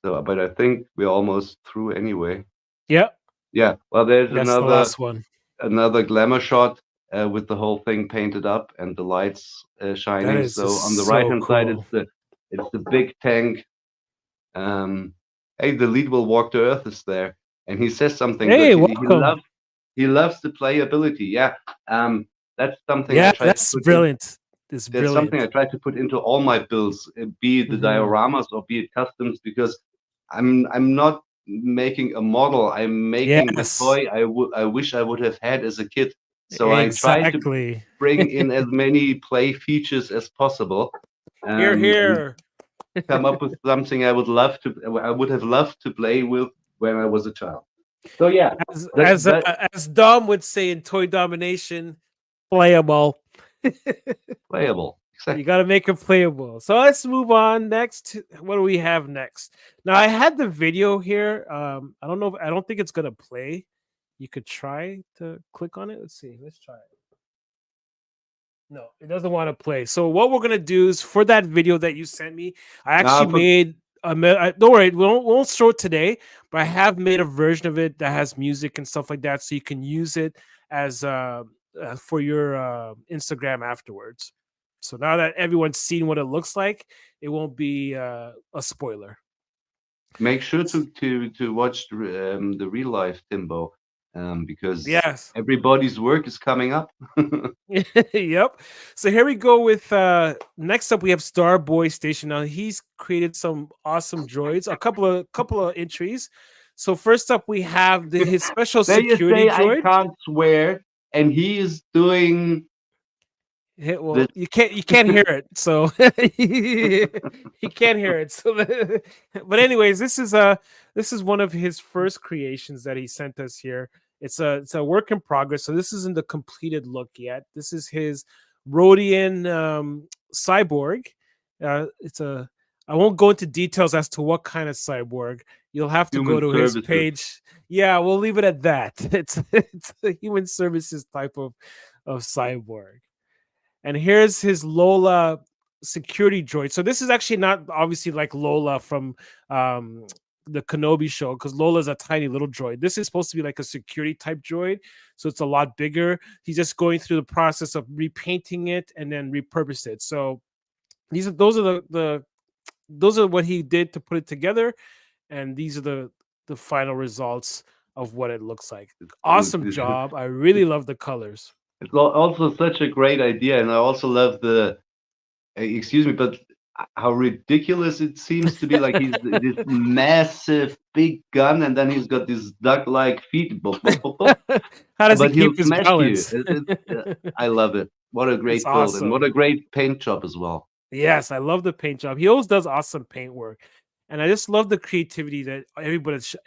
So, but I think we're almost through anyway. Yep. Yeah. Well, there's That's the last one. another glamour shot with the whole thing painted up and the lights shining. That is So on the so right hand side, cool. it's the big tank. Hey, the lead will walk to Earth is there, and he says something Hey, good. welcome. He loves the playability. Yeah. That's something I Yeah, try to that's put brilliant. It's That's something I brilliant. try to put into all my builds, be it the dioramas or be it customs, because I'm not making a model. I'm making the Yes, toy I wish I would have had as a kid. So I try to exactly. bring in as many play features as possible, Here, and here. come up with something I would have loved to play with when I was a child. So yeah, As Dom would say in Toy Domination, playable. playable. You Exactly. got to make it playable. So let's move on next. What do we have next? Now I had the video here. I don't know. I don't think it's gonna play. You could try to click on it. Let's see. Let's try it. No, it doesn't want to play. So what we're gonna do is for that video that you sent me, I actually made a. Don't worry, we won't show it today, but I have made a version of it that has music and stuff like that, so you can use it as for your Instagram afterwards. So now that everyone's seen what it looks like, it won't be a spoiler. Make sure to watch the real life Timbo, because Yes. everybody's work is coming up. Yep. So here we go with next up we have Starboy Station. Now he's created some awesome droids, a couple of entries. So first up we have his special There you security say I droid. can't swear, and he is doing Well, this. you can't hear it, so he can't hear it. So, but anyways, this is one of his first creations that he sent us here. It's a work in progress, so this isn't the completed look yet. This is his Rhodian cyborg. It's a I won't go into details as to what kind of cyborg. You'll have to go Human to his services. page. Yeah, we'll leave it at that. It's a human services type of cyborg. And here's his Lola security droid. So this is actually not obviously like Lola from the Kenobi show, because Lola's a tiny little droid. This is supposed to be like a security type droid, so it's a lot bigger. He's just going through the process of repainting it and then repurpose it. So those are those are what he did to put it together, and these are the final results of what it looks like. Awesome job. I really love the colors. It's also such a great idea, and I also love the. Excuse me, but how ridiculous it seems to be! Like he's this massive big gun, and then he's got these duck-like feet. Bop, bop, bop, bop. How does he But he'll keep his smash you. balance? I love it. What a It's great build, and what awesome. a great paint job as well. Yes, I love the paint job. He always does awesome paint work. And I just love the creativity that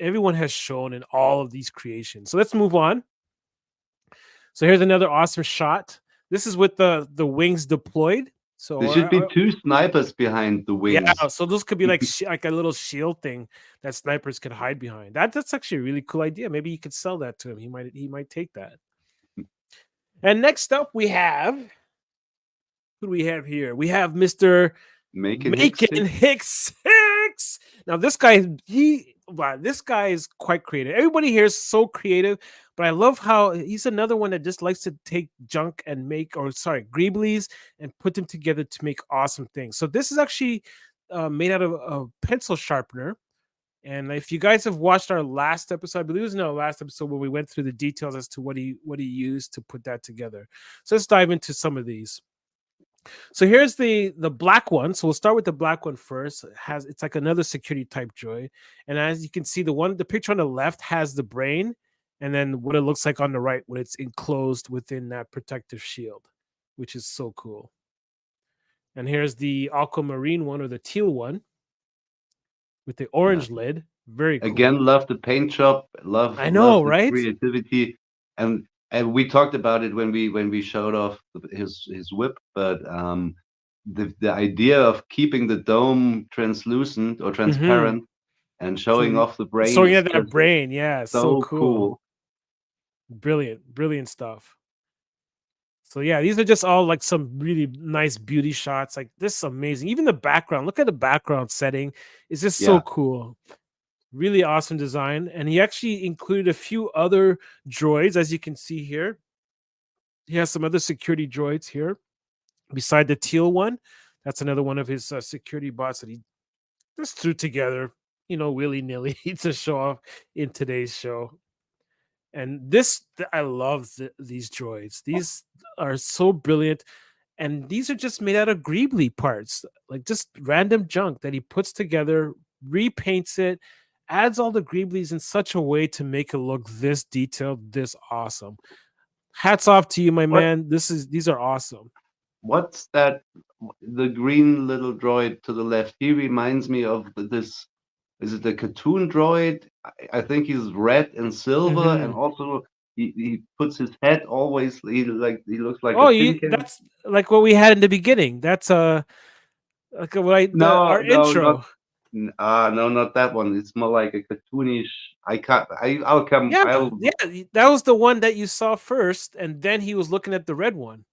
everyone has shown in all of these creations. So let's move on. So here's another awesome shot. This is with the wings deployed. So There should be two snipers behind the wings. yeah, so those could be like like a little shield thing that snipers could hide behind. That's actually a really cool idea. Maybe you could sell that to him. He might take that. And next up we have, who do we have here? We have Mr. Macon Hicks. Now this guy, this guy is quite creative. Everybody here is so creative, but I love how he's another one that just likes to take junk and make, Greeblies and put them together to make awesome things. So this is actually made out of a pencil sharpener. And if you guys have watched our last episode, I believe it was in our last episode where we went through the details as to what he used to put that together. So let's dive into some of these. So here's the black one. So we'll start with the black one first. It's like another security type droid, and as you can see, the picture on the left has the brain, and then what it looks like on the right when it's enclosed within that protective shield, which is so cool. And here's the aquamarine one, or the teal one, with the orange lid. Very cool. Again, love the paint job. Love I know, the right? creativity, and And we talked about it when we showed off his whip, but the idea of keeping the dome translucent or Mm-hmm. transparent and showing off the brain So is yeah, that just brain, yeah, so so cool. cool. Brilliant stuff. So yeah, these are just all like some really nice beauty shots. Like this is amazing. Even the background, look at the background setting. It's just so Yeah, cool. Really awesome design. And he actually included a few other droids, as you can see here. He has some other security droids here beside the teal one. That's another one of his security bots that he just threw together, willy nilly to show off in today's show. And I love these droids. These are so brilliant. And these are just made out of Greeble parts, like just random junk that he puts together, repaints it, adds all the Greeblies in such a way to make it look this detailed, this awesome. Hats off to you, my what man. These are awesome. what's that? The green little droid to the left. He reminds me of this. Is it the cartoon droid? I think he's red and silver, and Hmm. also he puts his head always. He looks like a Oh, tin can. that's like what we had in the beginning. That's like No, our no, not intro. no, not that one. It's more like a cartoonish. I can't. I'll come. Yeah, I'll. yeah, that was the one that you saw first, and then he was looking at the red one.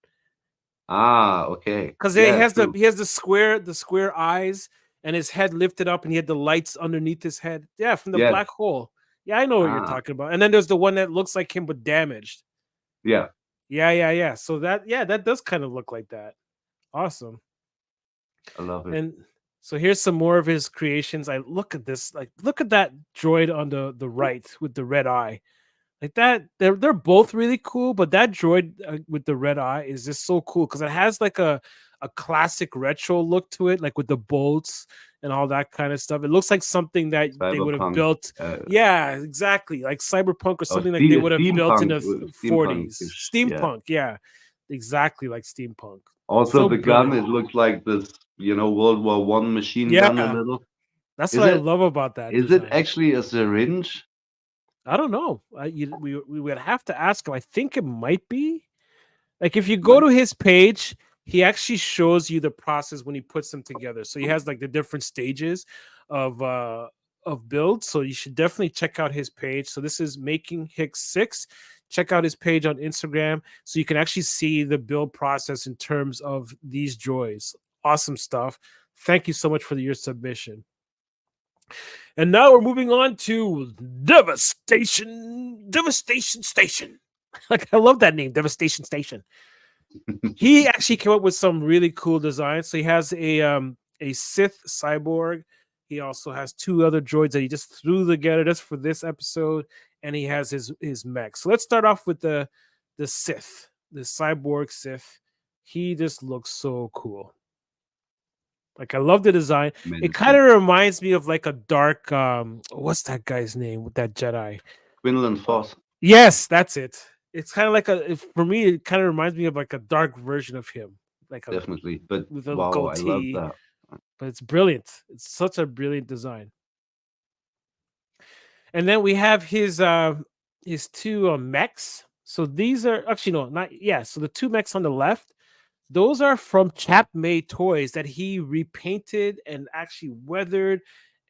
Okay. Because Yeah, true. he has the square eyes and his head lifted up and he had the lights underneath his head. Yeah, from the Yes. black hole. Yeah, I know what you're Ah, talking about. And then there's the one that looks like him but damaged. yeah. Yeah. So that does kind of look like that. Awesome. I love it. And so here's some more of his creations. I look at this, like look at that droid on the right with the red eye. Like that, they're both really cool, but that droid with the red eye is just so cool because it has like a classic retro look to it, like with the bolts and all that kind of stuff. It looks like something that they would have Cyberpunk. built. Yeah, exactly, like cyberpunk or Or something like they would have built in steampunk. the 40s. Steampunkish. Yeah. Steampunk, yeah, exactly like steampunk. Also, So the gun. brilliant. It looks like this. World War One machine gun. A Yeah, little. that's Is what I it? love about that Is it design. actually a syringe? I don't know. We would have to ask him. I think it might be. Like if you go Might. to his page, he actually shows you the process when he puts them together. So he has like the different stages of build. So you should definitely check out his page. So this is Making Hicks 6. Check out his page on Instagram so you can actually see the build process in terms of these droids. Awesome stuff. Thank you so much for your submission. And now we're moving on to Devastation Station. Like I love that name, Devastation Station. He actually came up with some really cool designs. So he has a Sith cyborg. He also has two other droids that he just threw together just for this episode, and he has his mech. So let's start off with the Sith, the cyborg Sith. He just looks so cool. Like I love the design. It kind of reminds me of like a dark what's that guy's name with that Jedi? Quinlan Foss. Yes, that's it. It's kind of like for me it kind of reminds me of like a dark version of him. Like Definitely. But with a wow, I love goatee. that. But it's brilliant. It's such a brilliant design. And then we have his two mechs. So these are actually no, not yeah. So the two mechs on the left, those are from Chap Made Toys that he repainted and actually weathered,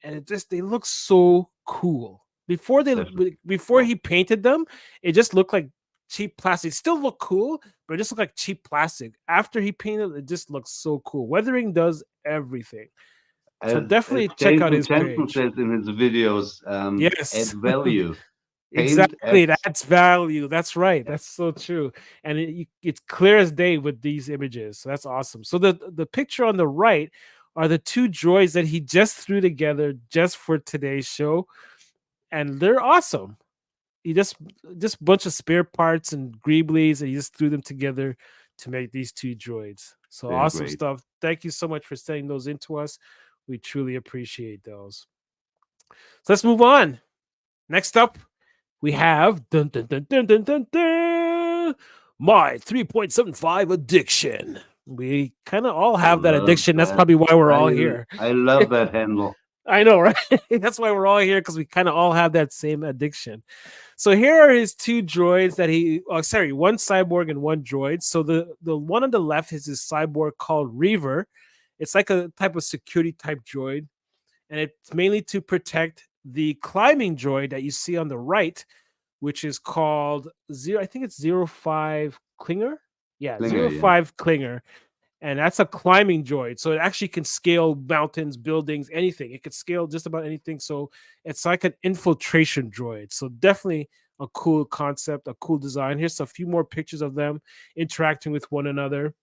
and they look so cool. Definitely. Before he painted them, it just looked like cheap plastic. It still look cool, but it just looked like cheap plastic. After he painted it, just looks so cool. Weathering does everything. So definitely check out his Jensen page. says in his videos, add Yes. value. Paint Exactly, adds that's value. That's right. That's so true, and it's clear as day with these images. So that's awesome. So the picture on the right are the two droids that he just threw together just for today's show, and they're awesome. He just bunch of spare parts and greeblies, and he just threw them together to make these two droids. So They're awesome great. stuff. Thank you so much for sending those into us. We truly appreciate those. So let's move on. Next up, we have dun, dun, dun, dun, dun, dun, dun, my 3.75 addiction. We kind of all have that addiction. That's probably why we're all here. I love that handle. I know, right? That's why we're all here, because we kind of all have that same addiction. So here are his two droids that one cyborg and one droid. So the one on the left is his cyborg called Reaver. It's like a type of security type droid, and it's mainly to protect the climbing droid that you see on the right, which is called zero. I think it's 05 Klinger. Yeah, Klinger, zero yeah. 05 Klinger. And that's a climbing droid. So it actually can scale mountains, buildings, anything. It could scale just about anything. So it's like an infiltration droid. So definitely a cool concept, a cool design. Here's a few more pictures of them interacting with one another.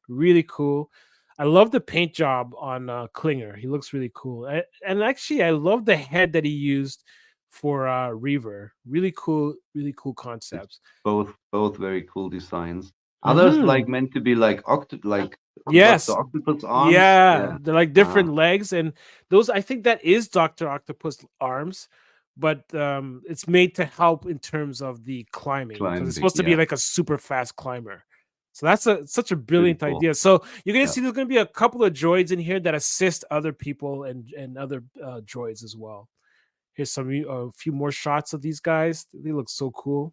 Really cool. I love the paint job on Klinger. He looks really cool. And actually, I love the head that he used for Reaver. Really cool It's concepts. both very cool designs. Others like Mhm. meant to be like like Dr. Yes. Octopus arms. Yeah, Yeah. they're like Ah, different legs, and those, I think that is Dr. Octopus arms, but it's made to help in terms of the climbing, because it's climbing. supposed to be Yeah. like a super fast climber. So that's such a Pretty brilliant cool. idea. So you're gonna Yeah. see there's gonna be a couple of droids in here that assist other people and other droids as well. Here's a few more shots of these guys. They look so cool.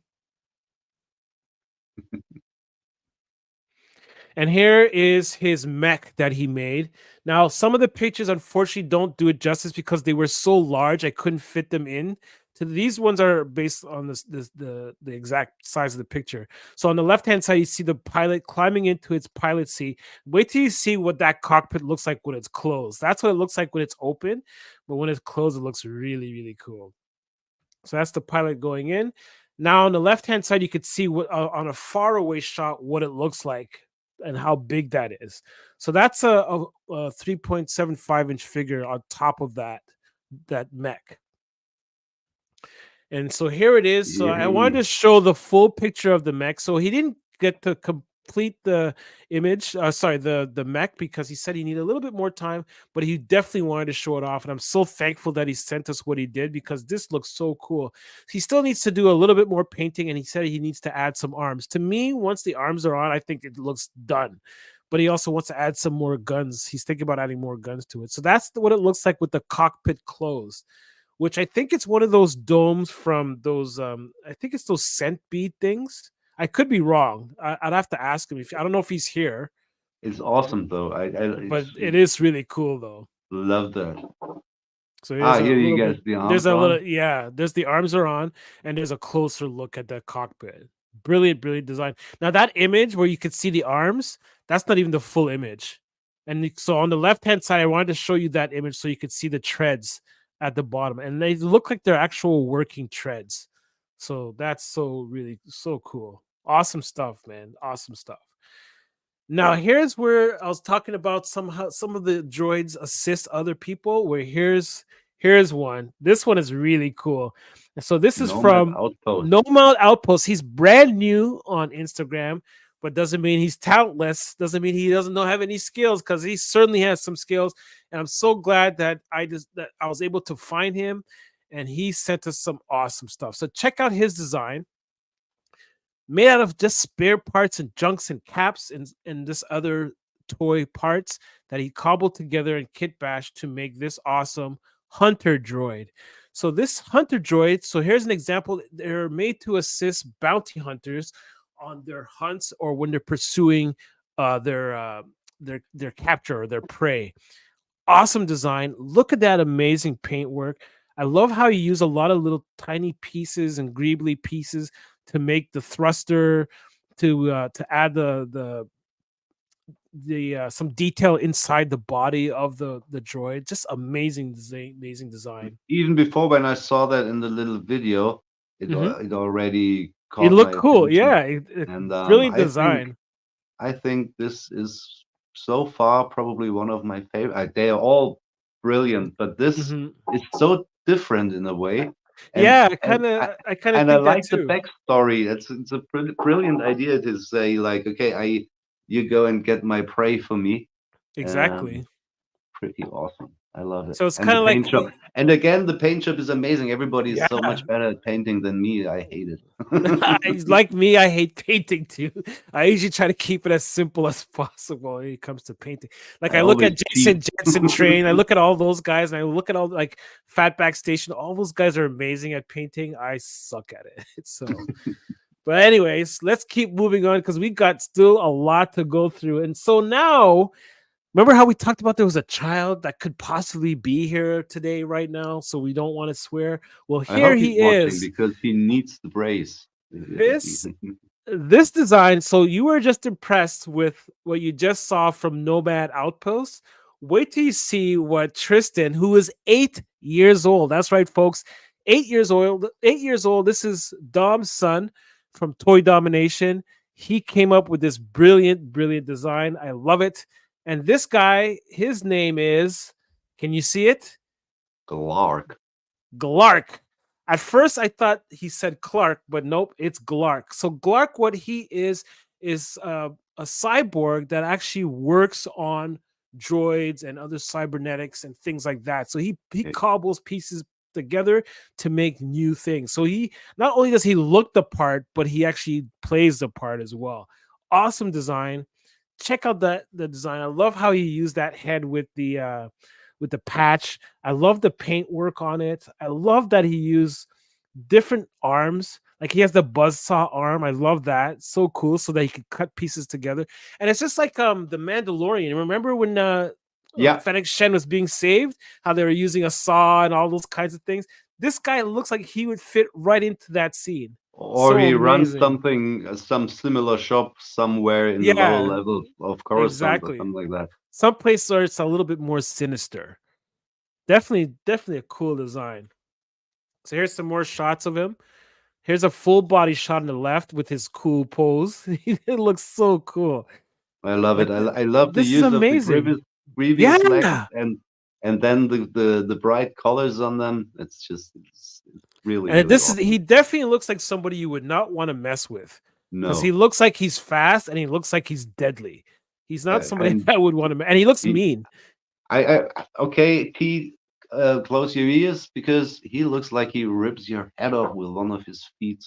And here is his mech that he made. Now, some of the pictures unfortunately don't do it justice because they were so large I couldn't fit them in. So these ones are based on the exact size of the picture. So on the left-hand side, you see the pilot climbing into its pilot seat. Wait till you see what that cockpit looks like when it's closed. That's what it looks like when it's open, but when it's closed, it looks really, really cool. So that's the pilot going in. Now on the left-hand side, you could see what on a faraway shot what it looks like and how big that is. So that's a 3.75-inch figure on top of that mech. And so here it is. So I wanted Yay. to show the full picture of the mech. So he didn't get to complete the image, the mech, because he said he needed a little bit more time, but he definitely wanted to show it off. And I'm so thankful that he sent us what he did, because this looks so cool. He still needs to do a little bit more painting, and he said he needs to add some arms. To me, once the arms are on, I think it looks done. But he also wants to add some more guns. He's thinking about adding more guns to it. So that's what it looks like with the cockpit closed, which I think it's one of those domes from those I think it's those scent bead things. I could be wrong. I'd have to ask him. If I don't know if he's here, It's awesome though. but it is really cool though. love that. So here's a Here you little guys, bit. the There's arms a little, on. yeah. There's the arms are on, and there's a closer look at the cockpit. Brilliant design. Now that image where you could see the arms, that's not even the full image. And so on the left hand side, I wanted to show you that image so you could see the treads at the bottom, and they look like they're actual working treads. So that's so cool. Awesome stuff, man. Awesome stuff. Now here's where I was talking about somehow some of the droids assist other people. Where here's one. This one is really cool. And so this is Nomad from Outpost. Nomad Outpost. He's brand new on Instagram, but doesn't mean he's talentless. Doesn't mean he doesn't have any skills, because he certainly has some skills. And I'm so glad that I was able to find him, and he sent us some awesome stuff. So check out his design, made out of just spare parts and junks and caps and this other toy parts that he cobbled together in Kit Bash to make this awesome hunter droid. So this hunter droid, so here's an example. They're made to assist bounty hunters on their hunts or when they're pursuing their capture or their prey. Awesome design. Look at that amazing paintwork. I love how you use a lot of little tiny pieces and greebly pieces to make the thruster, to add the some detail inside the body of the droid. Just amazing design. Even before when I saw that in the little video, Mhm. it already It caught my looked cool. attention. Yeah, And brilliant design. I think this is so far probably one of my favorite. They are all brilliant, but this Mhm. is so different in a way. And Yeah, and I kind of I think that like the too. backstory. It's a brilliant idea to say like, okay, you go and get my prey for me. Um, Exactly. Pretty awesome. I love it. So it's And kind the of like paint job. And again, the paint job is amazing. Everybody is yeah. so much better at painting than me. I hate it. Like me, I hate painting too. I usually try to keep it as simple as possible when it comes to painting. Like I I look always at Jason cheat. Jensen Train, I look at all those guys, and I look at all like Fatback Station. All those guys are amazing at painting. I suck at it. So, but anyways, let's keep moving on because we got still a lot to go through. And so now, remember how we talked about there was a child that could possibly be here today, right now? So we don't want to swear. Well, I here hope he's he watching is. because he needs the brace. This this design. So you were just impressed with what you just saw from Nomad Outpost. Wait till you see what Tristan, who is 8 years old. That's right, folks. 8 years old. 8 years old. This is Dom's son from Toy Domination. He came up with this brilliant, brilliant design. I love it. And this guy, his name is, can you see it? Glark. Glark. At first, I thought he said Clark, but nope, it's Glark. So Glark, what he is a cyborg that actually works on droids and other cybernetics and things like that. So he Okay. cobbles pieces together to make new things. So he not only does he look the part, but he actually plays the part as well. Awesome design. Check out the design. I love how he used that head with the patch. I love the paint work on it. I love that he used different arms. Like he has the buzzsaw arm. I love that. So cool. So that he could cut pieces together. And it's just like the Mandalorian. Remember when Yeah. Fennec Shen was being saved? How they were using a saw and all those kinds of things. This guy looks like he would fit right into that scene. Or So he runs amazing. something, some similar shop somewhere in the lower Yeah, levels of Coruscant or exactly. something like that. Some places where it's a little bit more sinister. Definitely a cool design. So here's some more shots of him. Here's a full body shot on the left with his cool pose. It looks so cool. I love it. Like I love the this is use of the amazing. previous legs Yeah. and then the bright colors on them. It's really And really this is awesome. he definitely looks like somebody you would not want to mess with because he No, looks like he's fast and he looks like he's deadly. He's not somebody and that would want to, and he looks he, mean. okay, T, close your ears because he looks like he rips your head off with one of his feet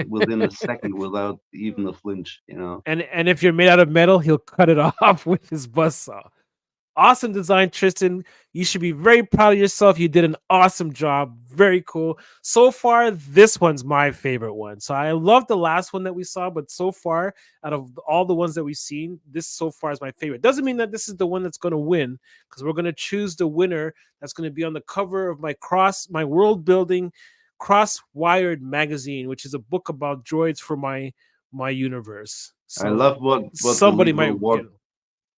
within a second without even a flinch. You know. And if you're made out of metal, he'll cut it off with his buzzsaw. Awesome design, Tristan. You should be very proud of yourself. You did an awesome job. Very cool. So far, this one's my favorite one. So I love the last one that we saw, but so far, out of all the ones that we've seen, this so far is my favorite. Doesn't mean that this is the one that's going to win, because we're going to choose the winner that's going to be on the cover of my world building cross-wired magazine, which is a book about droids for my universe. I So love what the somebody lead might will walk.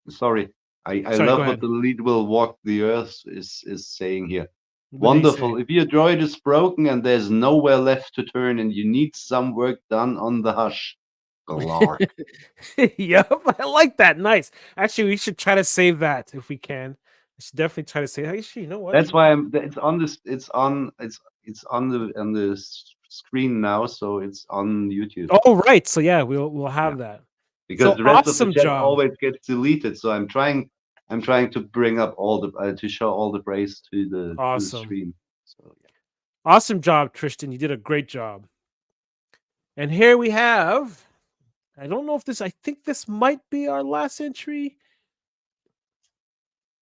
get. Sorry, I Sorry, go love what ahead. the lead will walk the earth is saying here. What did he Wonderful. say? If your droid is broken and there's nowhere left to turn and you need some work done on the hush, Glark. Yep, I like that. Nice. Actually, we should try to save that if we can. I should definitely try to save. Actually, you know what? That's why it's on this. It's on the screen now, so it's on YouTube Oh, right. So yeah, we'll yeah, have that. because So the rest of the awesome chat job. always gets deleted. So I'm trying to bring up all the to show all the praise to the Awesome. stream. So yeah. Awesome job, Tristan. You did a great job. And here we have. I don't know if this. I think this might be our last entry.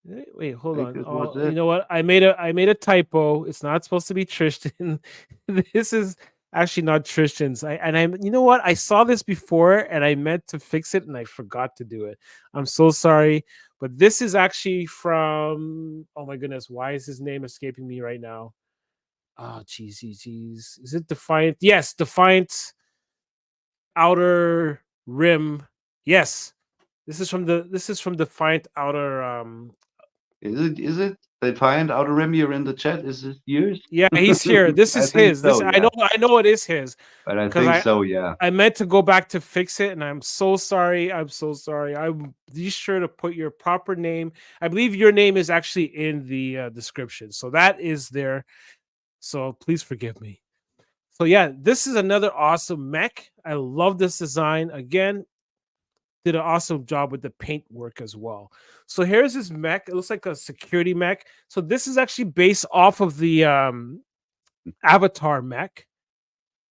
Wait, I hold think on. this was Oh, you it. know what? I made a typo. It's not supposed to be Tristan. This is actually not Tristan's. You know what? I saw this before and I meant to fix it and I forgot to do it. I'm so sorry. But this is actually from, oh my goodness, why is his name escaping me right now? Oh, geez. Is it Defiant? Yes, Defiant Outer Rim. Yes. This is from Defiant Outer Is it? They find Outer Rim here in the chat. Is it yours? Yeah, he's here. This I is think his. This so, I yeah. know it is his But I because think I so, yeah. I meant to go back to fix it and I'm so sorry. I'm so sorry. Be sure to put your proper name. I believe your name is actually in the description. So that is there. So please forgive me. So yeah, this is another awesome mech. I love this design. Again, did an awesome job with the paint work as well. So here's his mech. It looks like a security mech. So this is actually based off of the Avatar mech.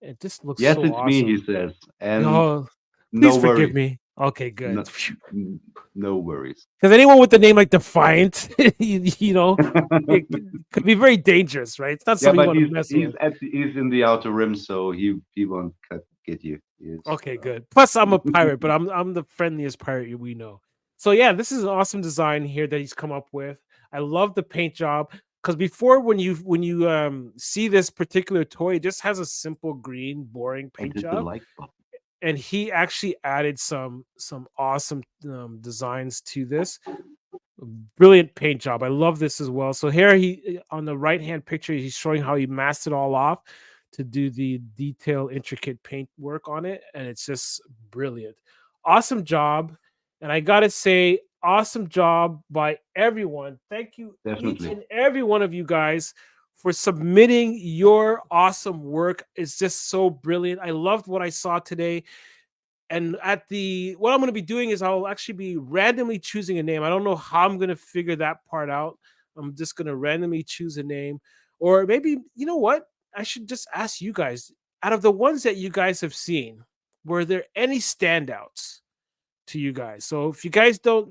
It just looks Yes, so it's me, he awesome. says. And Oh, no please forgive worries. me. Okay, good. No, no worries. Because anyone with the name like Defiant, you know, it could be very dangerous, right? It's not Yeah, something you but want to mess with. he's in the outer rim, so he won't get you. Yes. Okay, good. Plus, I'm a pirate, but I'm the friendliest pirate we know. So yeah, this is an awesome design here that he's come up with. I love the paint job because before when you see this particular toy, it just has a simple green, boring I paint did the job, like button. and he actually added some awesome designs to this. Brilliant paint job. I love this as well. So here he on the right hand picture, he's showing how he masked it all off to do the detailed, intricate paint work on it, and it's just brilliant. Awesome job, and I gotta say, awesome job by everyone. Thank you, each Definitely. and every one of you guys, for submitting your awesome work. It's just so brilliant. I loved what I saw today. And at the what I'm going to be doing is I'll actually be randomly choosing a name. I don't know how I'm going to figure that part out. I'm just going to randomly choose a name, or maybe you know what? I should just ask you guys. Out of the ones that you guys have seen, were there any standouts to you guys? So if you guys don't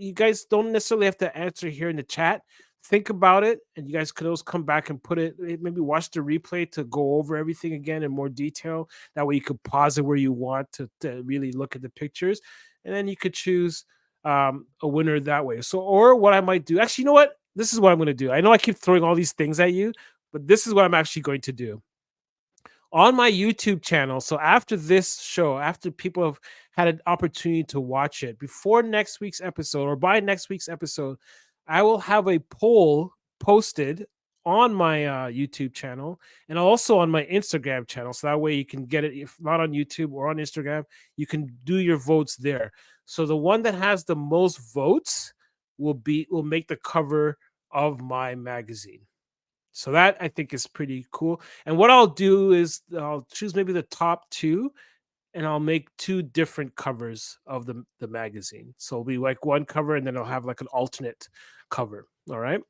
necessarily have to answer here in the chat. Think about it, and you guys could always come back and put it. Maybe watch the replay to go over everything again in more detail. That way, you could pause it where you want to really look at the pictures, and then you could choose a winner that way. So, or what I might do. Actually, you know what? This is what I'm going to do. I know I keep throwing all these things at you, but this is what I'm actually going to do on my YouTube channel. So after this show, after people have had an opportunity to watch it, before next week's episode or by next week's episode, I will have a poll posted on my YouTube channel and also on my Instagram channel. So that way you can get it, if not on YouTube or on Instagram, you can do your votes there. So the one that has the most votes will make the cover of my magazine. So that I think is pretty cool. And what I'll do is I'll choose maybe the top two and I'll make two different covers of the magazine. So it'll be like one cover and then I'll have like an alternate cover. All right.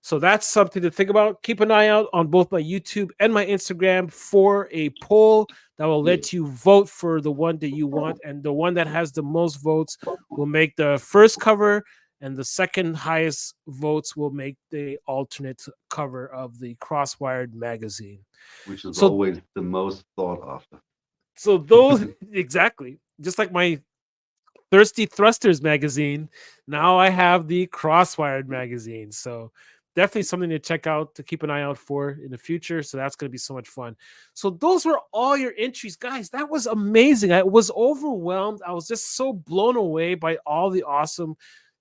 So that's something to think about. Keep an eye out on both my YouTube and my Instagram for a poll that will Yeah. let you vote for the one that you want. And the one that has the most votes will make the first cover, and the second highest votes will make the alternate cover of the Crosswired magazine. Which is So always the most thought after. so those exactly, just like my Thirsty Thrusters magazine, now I have the Crosswired magazine. So definitely something to check out, to keep an eye out for in the future. So that's going to be so much fun. So those were all your entries, guys. That was amazing. I was overwhelmed. I was just so blown away by all the awesome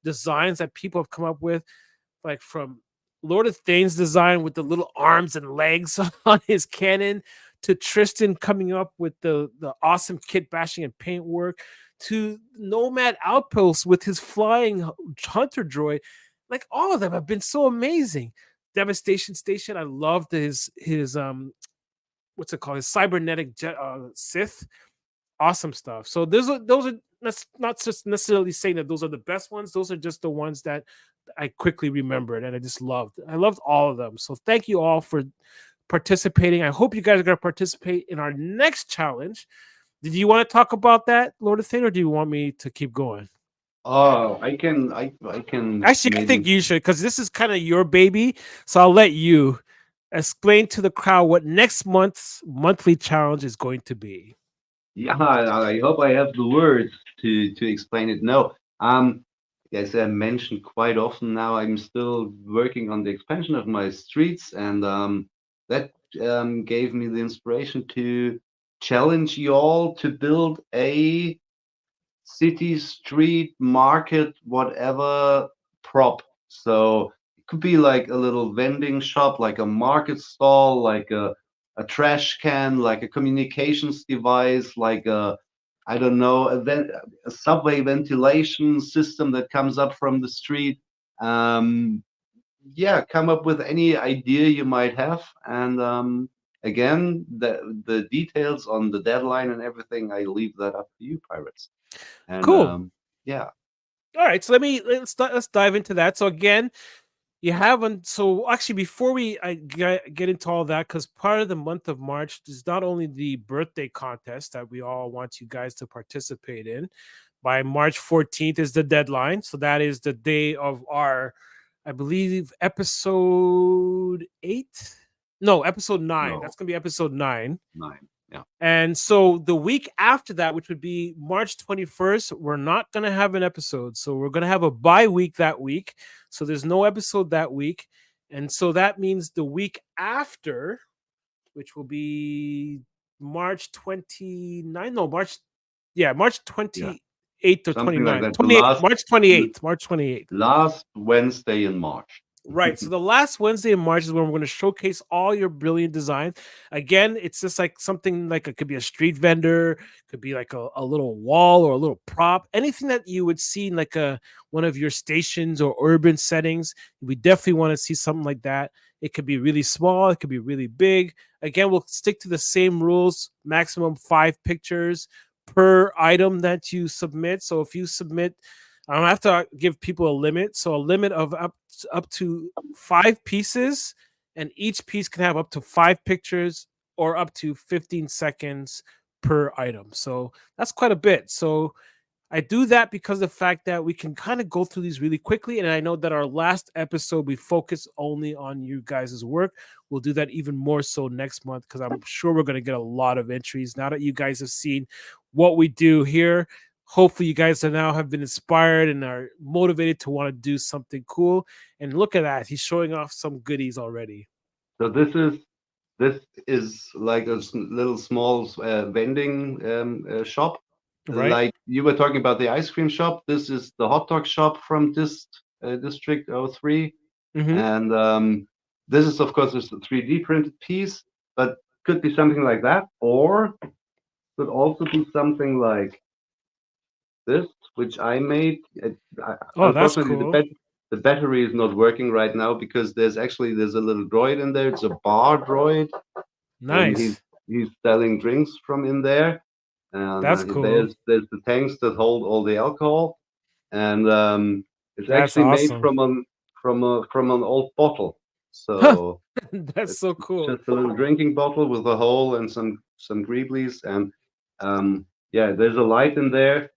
designs that people have come up with, like from Lord of Thane's design with the little arms and legs on his cannon, to Tristan coming up with the awesome kit bashing and paint work, to Nomad Outpost with his flying hunter droid. Like all of them have been so amazing. Devastation Station, I loved his what's it called? His cybernetic Sith. Awesome stuff. So those are that's not just necessarily saying that those are the best ones. Those are just the ones that I quickly remembered and I just loved. I loved all of them. So thank you all for participating. I hope you guys are going to participate in our next challenge. Did you want to talk about that, Lord of Thane, or do you want me to keep going? Oh, I can Actually, I maybe. think you should, because this is kind of your baby. So I'll let you explain to the crowd what next month's monthly challenge is going to be. Yeah, I hope I have the words to explain it. No, as I mentioned quite often now, I'm still working on the expansion of my streets, and that gave me the inspiration to challenge you all to build a city, street, market, whatever prop. So it could be like a little vending shop, like a market stall, like a trash can, like a communications device, like a, I don't know, a subway ventilation system that comes up from the street. Yeah, come up with any idea you might have. And again, the details on the deadline and everything, I leave that up to you, pirates. And Cool. yeah. All right, so let's dive into that. So again, you haven't. So actually, before I get into all that, because part of the month of March is not only the birthday contest that we all want you guys to participate in. By March 14th is the deadline. So that is the day of our, I believe, episode 8. No, episode 9. No, That's gonna be episode 9. 9. Yeah. And so the week after that, which would be March 21st, we're not going to have an episode. So we're going to have a bye week that week. So there's no episode that week. And so that means the week after, which will be March 29th, no, March, yeah, March Yeah. 28th or Something like 29th, that. 28th, March 28th, March 28th. Last Wednesday in March. Right. So the last Wednesday in March is when we're going to showcase all your brilliant designs. Again, it's just like something like it could be a street vendor, could be like a little wall or a little prop, anything that you would see in like one of your stations or urban settings. We definitely want to see something like that. It could be really small, it could be really big. Again, we'll stick to the same rules, maximum 5 pictures per item that you submit. So if you submit, I don't have to give people a limit. So a limit of up to 5 pieces, and each piece can have up to 5 pictures or up to 15 seconds per item. So that's quite a bit. So I do that because of the fact that we can kind of go through these really quickly. And I know that our last episode, we focus only on you guys' work. We'll do that even more so next month because I'm sure we're going to get a lot of entries now that you guys have seen what we do here. Hopefully you guys are now have been inspired and are motivated to want to do something cool. And look at that. He's showing off some goodies already. So this is like a little small vending shop. Right? Like you were talking about the ice cream shop. This is the hot dog shop from District 03. Mm-hmm. And this is, of course, just a 3D printed piece, but could be something like that, or could also be something like this, which I made. Oh, that's Unfortunately, cool. the battery is not working right now because there's a little droid in there. It's a bar droid, and Nice. he's selling drinks from in there. And That's cool. there's the tanks that hold all the alcohol, and it's That's actually made awesome. from an old bottle. So That's it's so cool. just a little drinking bottle with a hole and some Greeblies, and yeah, there's a light in there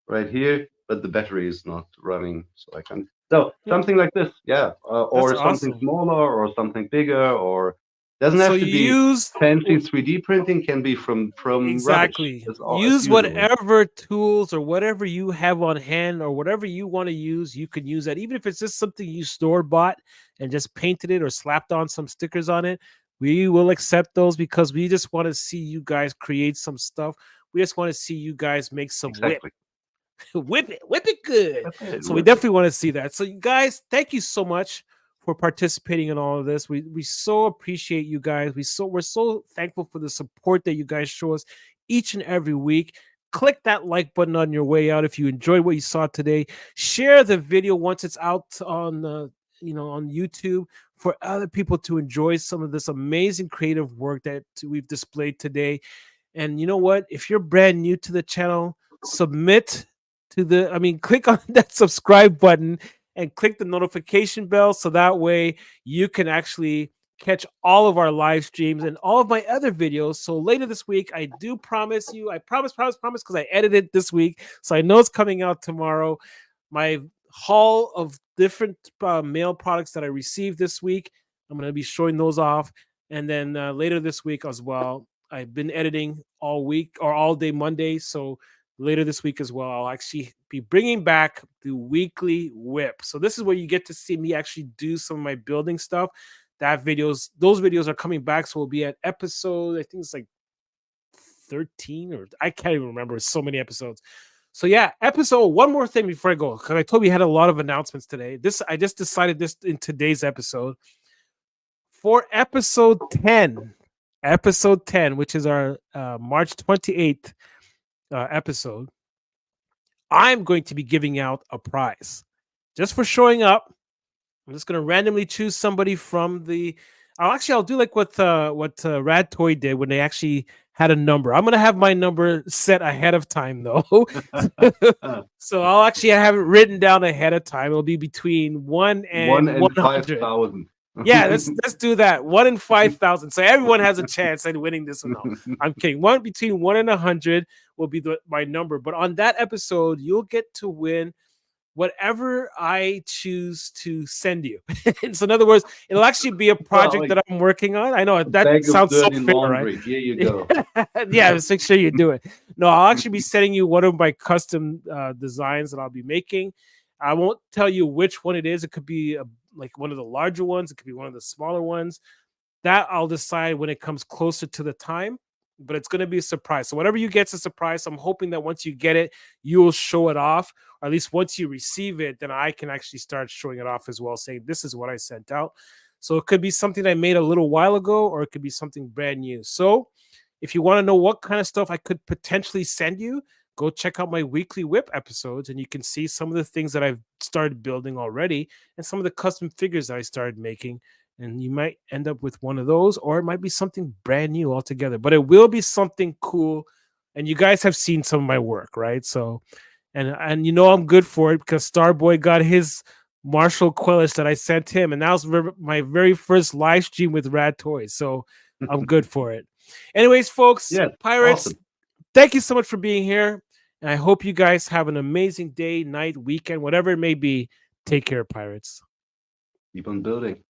right here, but the battery is not running, so I can't. So Yeah, something like this, yeah, that's or something awesome. smaller, or something bigger, or doesn't So have to you be use fancy 3D printing. Can be from rubbish. exactly. As Use usual. whatever tools or whatever you have on hand or whatever you want to use. You can use that, even if it's just something you store bought and just painted it or slapped on some stickers on it. We will accept those because we just want to see you guys create some stuff. We just want to see you guys make some whip. Exactly. Whip it good. Whip it, So we whip it. definitely want to see that. So you guys, thank you so much for participating in all of this. We so appreciate you guys. We're so thankful for the support that you guys show us each and every week. Click that like button on your way out if you enjoyed what you saw today. Share the video once it's out on on YouTube for other people to enjoy some of this amazing creative work that we've displayed today. And you know what? If you're brand new to the channel, submit click on that subscribe button and click the notification bell so that way you can actually catch all of our live streams and all of my other videos. So later this week, I do promise you, I promise, because I edited this week. So I know it's coming out tomorrow. My haul of different mail products that I received this week, I'm going to be showing those off. And then later this week as well, I've been editing all week or all day Monday. So later this week as well, I'll actually be bringing back the weekly whip. So this is where you get to see me actually do some of my building stuff. Those videos are coming back. So we'll be at episode, I think it's like 13 or I can't even remember. It's so many episodes. So yeah, one more thing before I go, because I told you we had a lot of announcements today. I just decided this in today's episode. For episode 10, which is our March 28th episode, I'm going to be giving out a prize just for showing up. I'm just going to randomly choose somebody from the I'll do like what Rad Toy did when they actually had a number. I'm gonna have my number set ahead of time though. So I'll actually have it written down ahead of time. It'll be between 1 1 and in 100. 5,000. Yeah, let's do that. 1 in 5,000. So everyone has a chance at winning this one. No, I'm kidding. Between 1 and 100 will be my number. But on that episode, you'll get to win whatever I choose to send you. So in other words, it'll actually be a project that I'm working on. I know that sounds so fair, laundry. right? Here you go. Yeah, just make sure you do it. No, I'll actually be sending you one of my custom designs that I'll be making. I won't tell you which one it is. It could be like one of the larger ones. It could be one of the smaller ones. That I'll decide when it comes closer to the time, but it's going to be a surprise. So whatever you get's a surprise. I'm hoping that once you get it, you'll show it off, or at least once you receive it, then I can actually start showing it off as well, saying this is what I sent out. So it could be something I made a little while ago, or it could be something brand new. So if you want to know what kind of stuff I could potentially send you, go check out my weekly whip episodes, and you can see some of the things that I've started building already and some of the custom figures that I started making. And you might end up with one of those, or it might be something brand new altogether, but it will be something cool. And you guys have seen some of my work, right? So, and you know I'm good for it because Starboy got his Marshall Quellish that I sent him, and that was my very first live stream with Rad Toys. So I'm good for it. Anyways, folks, Yeah, Pirates, awesome. Thank you so much for being here. And I hope you guys have an amazing day, night, weekend, whatever it may be. Take care, Pirates. Keep on building.